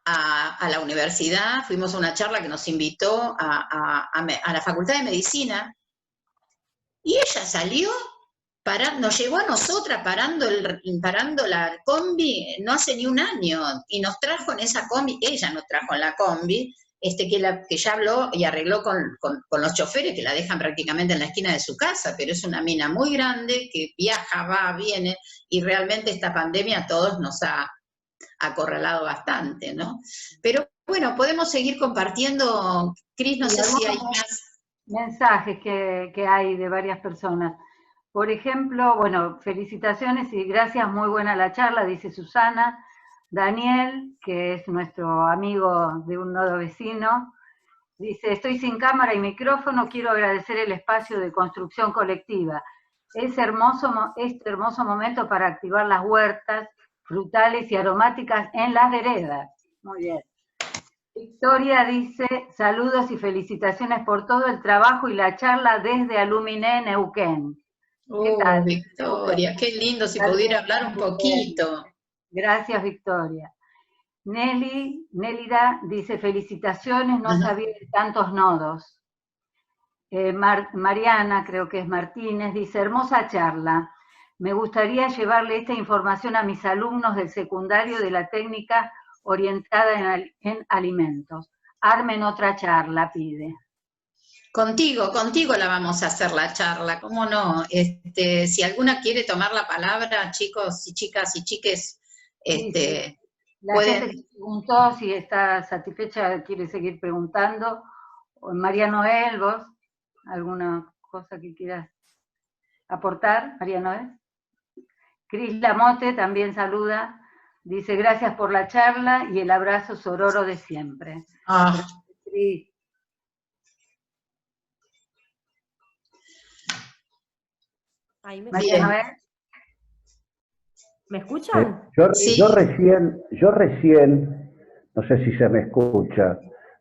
Speaker 1: a la universidad, fuimos a una charla que nos invitó a la Facultad de Medicina, y ella salió, nos llevó a nosotras parando la combi, no hace ni un año, y nos trajo en esa combi, ella nos trajo en la combi, que ya habló y arregló con los choferes que la dejan prácticamente en la esquina de su casa, pero es una mina muy grande que viaja, va, viene, y realmente esta pandemia a todos nos ha acorralado bastante, ¿no? Pero bueno, podemos seguir compartiendo. Cris, no sé si hay más
Speaker 4: mensajes que hay de varias personas. Por ejemplo, bueno, felicitaciones y gracias, muy buena la charla, dice Susana. Daniel, que es nuestro amigo de un nodo vecino, dice, estoy sin cámara y micrófono, quiero agradecer el espacio de construcción colectiva. Este hermoso momento para activar las huertas frutales y aromáticas en las veredas. Muy bien. Victoria dice, saludos y felicitaciones por todo el trabajo y la charla desde Aluminé, Neuquén.
Speaker 1: ¿Qué tal? Victoria, qué lindo si pudiera hablar un poquito.
Speaker 4: Gracias, Victoria. Nélida dice, felicitaciones, no sabía de tantos nodos. Mariana, creo que es Martínez, dice, hermosa charla. Me gustaría llevarle esta información a mis alumnos del secundario de la técnica orientada en alimentos. Armen otra charla, pide.
Speaker 1: Contigo la vamos a hacer la charla, ¿cómo no? Si alguna quiere tomar la palabra, chicos y chicas y chiques,
Speaker 4: sí. La gente que preguntó si está satisfecha, quiere seguir preguntando. María Noel, vos, ¿alguna cosa que quieras aportar, María Noel? Cris Lamote también saluda, dice gracias por la charla y el abrazo sororo de siempre. Gracias, Cris.
Speaker 7: María Noel. ¿Me escuchan?
Speaker 8: Yo recién, no sé si se me escucha,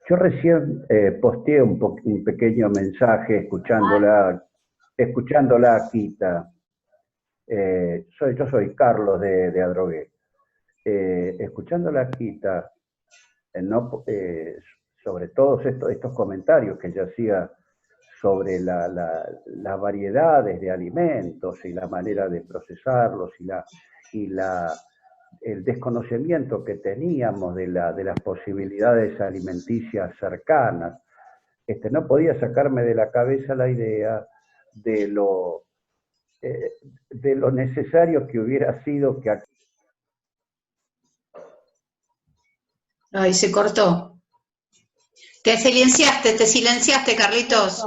Speaker 8: yo recién posteé un pequeño mensaje escuchándola a Kita. Yo soy Carlos de Adrogué. Escuchándola a Kita, sobre todos estos comentarios que ella hacía sobre las variedades de alimentos y la manera de procesarlos y el desconocimiento que teníamos de las posibilidades alimenticias cercanas, no podía sacarme de la cabeza la idea de lo necesario que hubiera sido que...
Speaker 1: Ay, se cortó. Te silenciaste, Carlitos.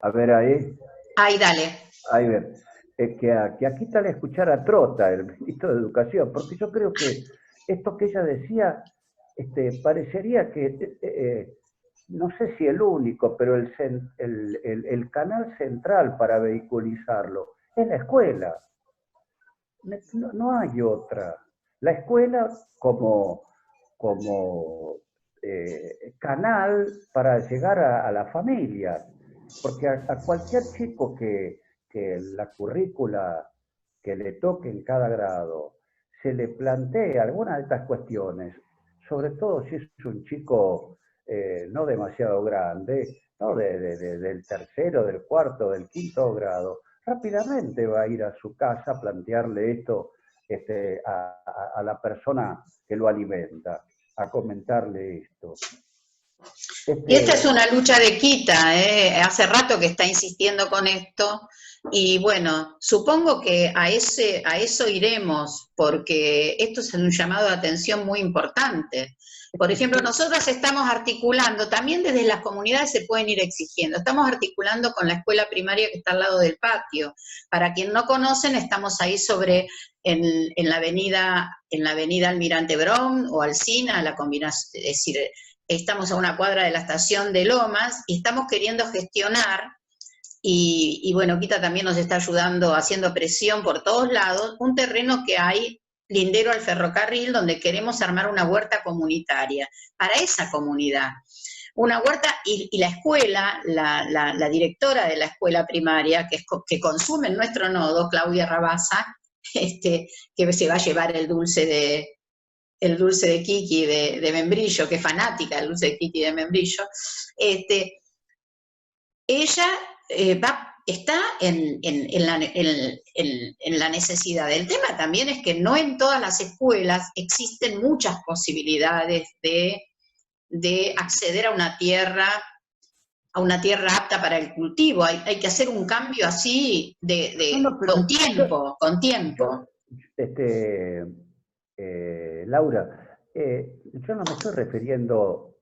Speaker 8: A ver ahí.
Speaker 1: Ahí, dale.
Speaker 8: Ahí ver. Que aquí está la escuchar a Trota, el ministro de Educación, porque yo creo que esto que ella decía, parecería que, no sé si el único, pero el canal central para vehiculizarlo es la escuela. No hay otra. La escuela como canal para llegar a la familia, porque a cualquier chico que la currícula que le toque en cada grado se le plantea alguna de estas cuestiones, sobre todo si es un chico no demasiado grande, ¿no? Del tercero, del cuarto, del quinto grado, rápidamente va a ir a su casa a plantearle esto a la persona que lo alimenta, a comentarle esto.
Speaker 1: Y esta es una lucha de Quita, hace rato que está insistiendo con esto, y bueno, supongo que a eso iremos, porque esto es un llamado de atención muy importante. Por ejemplo, nosotros estamos articulando, también desde las comunidades se pueden ir exigiendo, estamos articulando con la escuela primaria que está al lado del patio. Para quien no conocen, estamos ahí en la avenida Almirante Brown o Alsina, la combinación, es decir, estamos a una cuadra de la estación de Lomas y estamos queriendo gestionar, y bueno, Quita también nos está ayudando, haciendo presión por todos lados, un terreno que hay lindero al ferrocarril donde queremos armar una huerta comunitaria para esa comunidad. Una huerta, y la escuela, la directora de la escuela primaria, que consume en nuestro nodo, Claudia Rabasa, que se va a llevar el dulce de Kiki de membrillo, que es fanática del dulce de Kiki de membrillo, ella está en la necesidad. El tema también es que no en todas las escuelas existen muchas posibilidades de acceder a una tierra apta para el cultivo. Hay que hacer un cambio así con tiempo.
Speaker 8: Laura, yo no me estoy refiriendo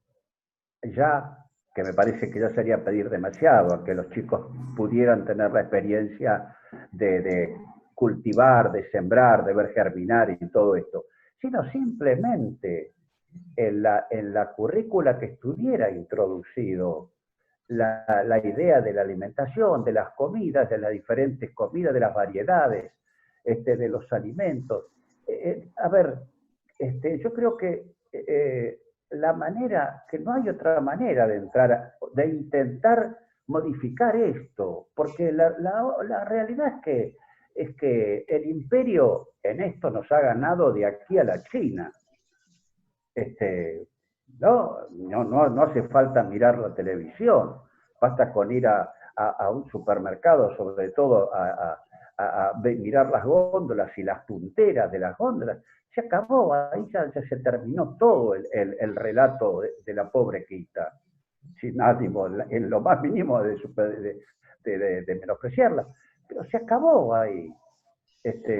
Speaker 8: ya, que me parece que ya sería pedir demasiado, a que los chicos pudieran tener la experiencia de cultivar, de sembrar, de ver germinar y todo esto, sino simplemente en la currícula que estuviera introducido la idea de la alimentación, de las comidas, de las diferentes comidas, de las variedades, de los alimentos. A ver, yo creo que la manera, que no hay otra manera de entrar, de intentar modificar esto, porque la realidad es que el imperio en esto nos ha ganado de aquí a la China. No hace falta mirar la televisión, basta con ir a un supermercado, sobre todo a mirar las góndolas y las punteras de las góndolas. Se acabó, ahí ya se terminó todo el relato de la pobre Quita, sin ánimo, en lo más mínimo de menospreciarla, pero se acabó ahí.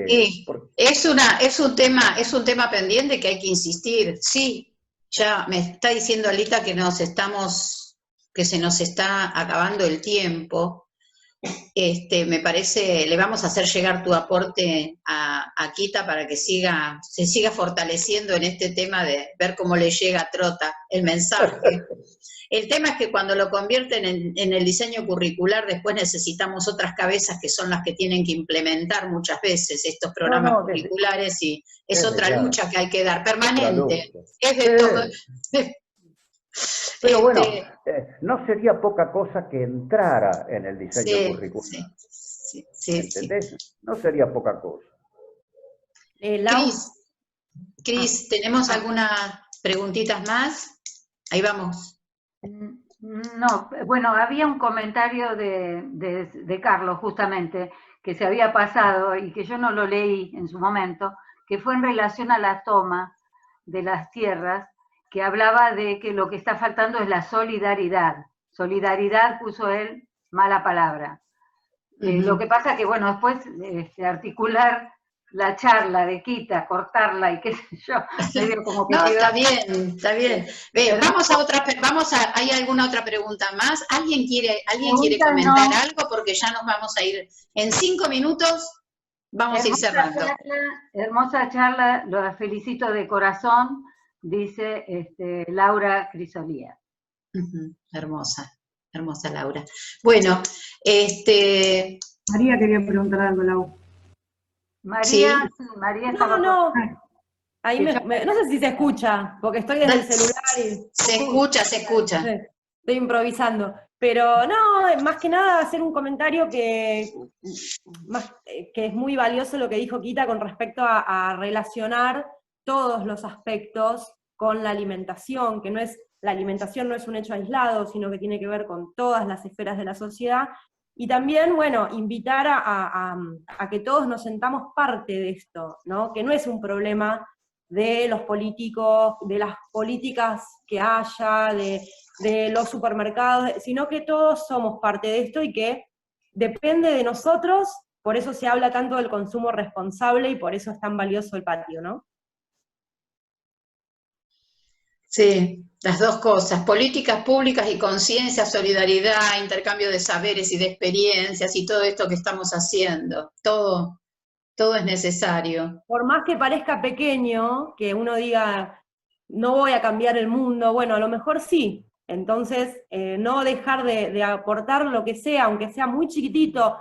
Speaker 1: Sí, es un tema pendiente que hay que insistir. Sí, ya me está diciendo Alita que se nos está acabando el tiempo. Me parece, le vamos a hacer llegar tu aporte a Quita para que se siga fortaleciendo en este tema de ver cómo le llega a Trota el mensaje. El tema es que cuando lo convierten en el diseño curricular, después necesitamos otras cabezas que son las que tienen que implementar muchas veces estos programas curriculares, y es otra lucha que hay que dar, permanente. Es de todo.
Speaker 8: Pero bueno, no sería poca cosa que entrara en el diseño curricular. ¿Entendés? Sí. No sería poca cosa.
Speaker 1: Cris, ¿tenemos alguna preguntitas más? Ahí vamos.
Speaker 4: No, bueno, había un comentario de Carlos, justamente, que se había pasado y que yo no lo leí en su momento, que fue en relación a la toma de las tierras, que hablaba de que lo que está faltando es la solidaridad. Solidaridad puso él, mala palabra. Lo que pasa que, bueno, después articular la charla de Quita, cortarla y qué sé yo, medio como que
Speaker 1: No,
Speaker 4: quedó...
Speaker 1: está bien, está bien. ¿Hay alguna otra pregunta más? ¿Alguien quiere comentar algo? Porque ya nos vamos a ir. En 5 minutos vamos a ir cerrando.
Speaker 4: Hermosa charla, lo felicito de corazón, dice Laura Crisolía.
Speaker 1: Hermosa Laura. Bueno,
Speaker 7: María quería preguntar algo, Lau.
Speaker 4: María,
Speaker 1: ¿sí?
Speaker 4: María
Speaker 9: No. Ahí no sé si se escucha, porque estoy desde el celular y...
Speaker 1: Se escucha.
Speaker 9: Estoy improvisando. Pero no, más que nada hacer un comentario que es muy valioso lo que dijo Quita con respecto a relacionar todos los aspectos con la alimentación, que la alimentación no es un hecho aislado, sino que tiene que ver con todas las esferas de la sociedad. Y también, bueno, invitar a que todos nos sentamos parte de esto, ¿no? Que no es un problema de los políticos, de las políticas que haya, de los supermercados, sino que todos somos parte de esto y que depende de nosotros, por eso se habla tanto del consumo responsable y por eso es tan valioso el patio, ¿no?
Speaker 1: Sí, las dos cosas, políticas públicas y conciencia, solidaridad, intercambio de saberes y de experiencias y todo esto que estamos haciendo, todo es necesario.
Speaker 9: Por más que parezca pequeño, que uno diga, no voy a cambiar el mundo, bueno, a lo mejor sí. Entonces, no dejar de aportar lo que sea, aunque sea muy chiquitito.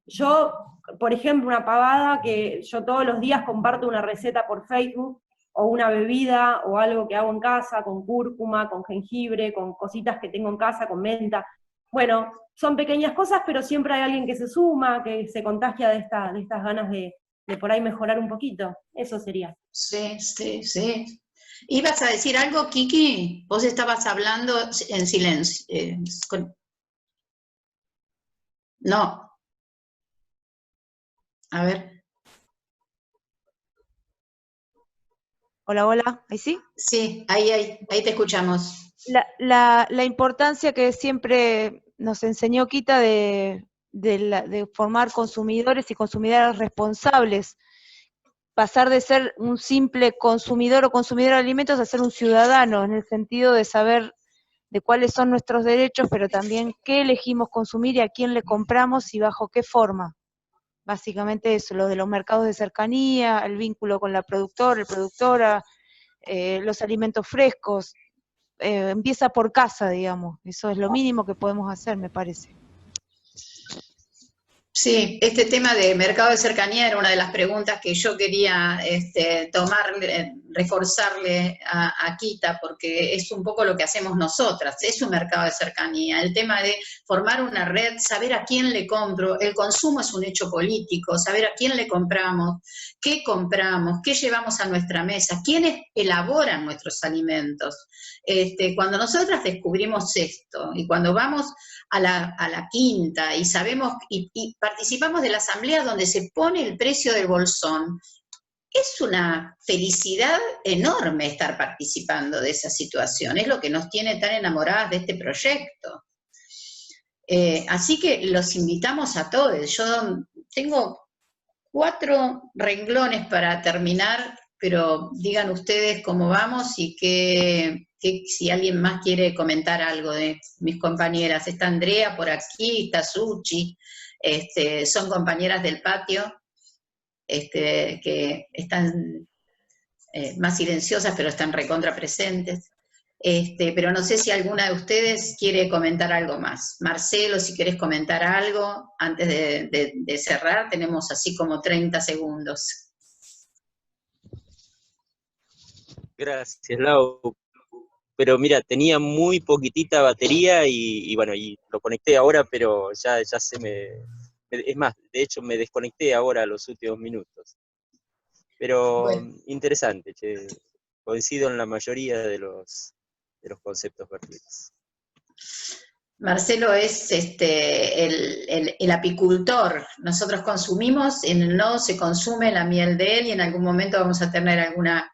Speaker 9: Yo, por ejemplo, una pavada que yo todos los días comparto una receta por Facebook, o una bebida, o algo que hago en casa, con cúrcuma, con jengibre, con cositas que tengo en casa, con menta. Bueno, son pequeñas cosas, pero siempre hay alguien que se suma, que se contagia de estas ganas de por ahí mejorar un poquito. Eso sería.
Speaker 1: Sí. ¿Ibas a decir algo, Kiki? Vos estabas hablando en silencio. No. A ver.
Speaker 2: Hola, ¿ahí sí?
Speaker 1: Sí, ahí te escuchamos.
Speaker 2: La importancia que siempre nos enseñó Quita de formar consumidores y consumidoras responsables, pasar de ser un simple consumidor o consumidora de alimentos a ser un ciudadano, en el sentido de saber de cuáles son nuestros derechos, pero también qué elegimos consumir y a quién le compramos y bajo qué forma. Básicamente eso, lo de los mercados de cercanía, el vínculo con la productora, los alimentos frescos, empieza por casa, digamos. Eso es lo mínimo que podemos hacer, me parece.
Speaker 1: Sí, este tema de mercado de cercanía era una de las preguntas que yo quería reforzarle a Quita, porque es un poco lo que hacemos nosotras, es un mercado de cercanía. El tema de formar una red, saber a quién le compro, el consumo es un hecho político, saber a quién le compramos, qué llevamos a nuestra mesa, quiénes elaboran nuestros alimentos. Cuando nosotras descubrimos esto y cuando vamos a la quinta y sabemos y participamos de la asamblea donde se pone el precio del bolsón, es una felicidad enorme estar participando de esa situación, es lo que nos tiene tan enamoradas de este proyecto. Así que los invitamos a todos. Yo tengo 4 renglones para terminar, pero digan ustedes cómo vamos y si alguien más quiere comentar algo de mis compañeras. Está Andrea por aquí, está Suchi, son compañeras del patio, que están más silenciosas, pero están recontra presentes. Pero no sé si alguna de ustedes quiere comentar algo más. Marcelo, si querés comentar algo antes de cerrar, tenemos así como 30 segundos.
Speaker 10: Gracias, Lau. Pero mira, tenía muy poquitita batería y bueno, y lo conecté ahora, pero ya es más, de hecho me desconecté ahora a los últimos minutos. Pero bueno, interesante, che. coincido en la mayoría de los conceptos vertidos.
Speaker 1: Marcelo es el apicultor. Nosotros consumimos, en el nodo se consume la miel de él y en algún momento vamos a tener alguna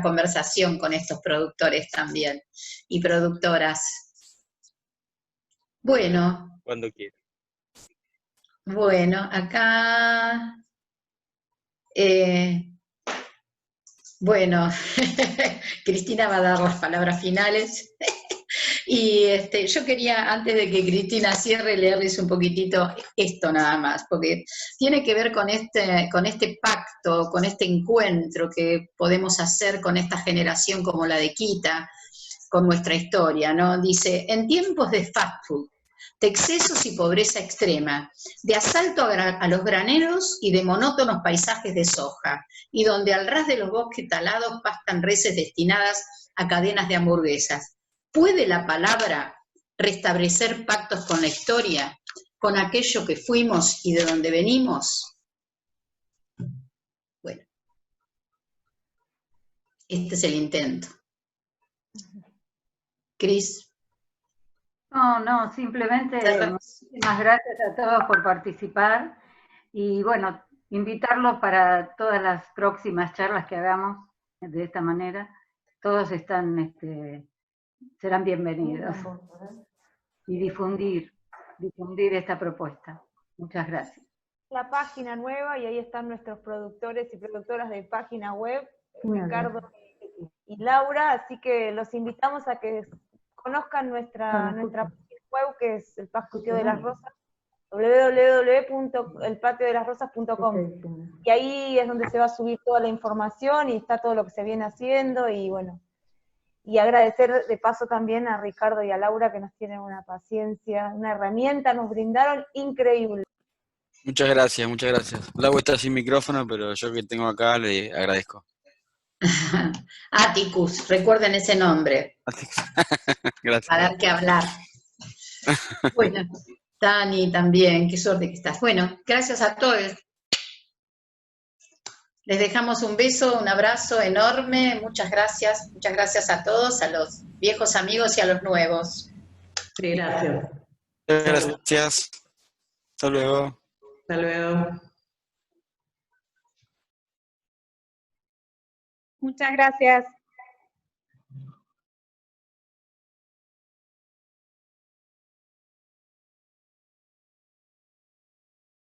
Speaker 1: conversación con estos productores también y productoras. Bueno.
Speaker 10: Cuando quiera.
Speaker 1: Bueno, acá... bueno, Cristina va a dar las palabras finales. Y yo quería, antes de que Cristina cierre, leerles un poquitito esto nada más, porque tiene que ver con este pacto, con este encuentro que podemos hacer con esta generación como la de Kita, con nuestra historia, ¿no? Dice, en tiempos de fast food, de excesos y pobreza extrema, de asalto a los graneros y de monótonos paisajes de soja, y donde al ras de los bosques talados pastan reses destinadas a cadenas de hamburguesas. ¿Puede la palabra restablecer pactos con la historia, con aquello que fuimos y de donde venimos? Bueno, este es el intento. Cris.
Speaker 4: No, simplemente muchísimas gracias a todos por participar y bueno, invitarlos para todas las próximas charlas que hagamos de esta manera. Todos serán bienvenidos. Y difundir esta propuesta. Muchas gracias.
Speaker 2: La página nueva y ahí están nuestros productores y productoras de página web, Ricardo y Laura, así que los invitamos a que conozcan nuestra página web, que es El Patio de las Rosas, www.elpatiodelasrosas.com, y ahí es donde se va a subir toda la información y está todo lo que se viene haciendo, y bueno, y agradecer de paso también a Ricardo y a Laura que nos tienen una paciencia, una herramienta, nos brindaron increíble.
Speaker 7: Muchas gracias, muchas gracias. Laura está sin micrófono, pero yo que tengo acá le agradezco.
Speaker 1: Atticus, recuerden ese nombre.
Speaker 7: Gracias.
Speaker 1: Para dar que hablar. Bueno, Dani también, qué suerte que estás. Bueno, gracias a todos. Les dejamos un beso, un abrazo enorme, muchas gracias a todos, a los viejos amigos y a los nuevos.
Speaker 5: Sí, gracias.
Speaker 7: Gracias. Hasta luego.
Speaker 5: Hasta luego.
Speaker 2: Muchas gracias.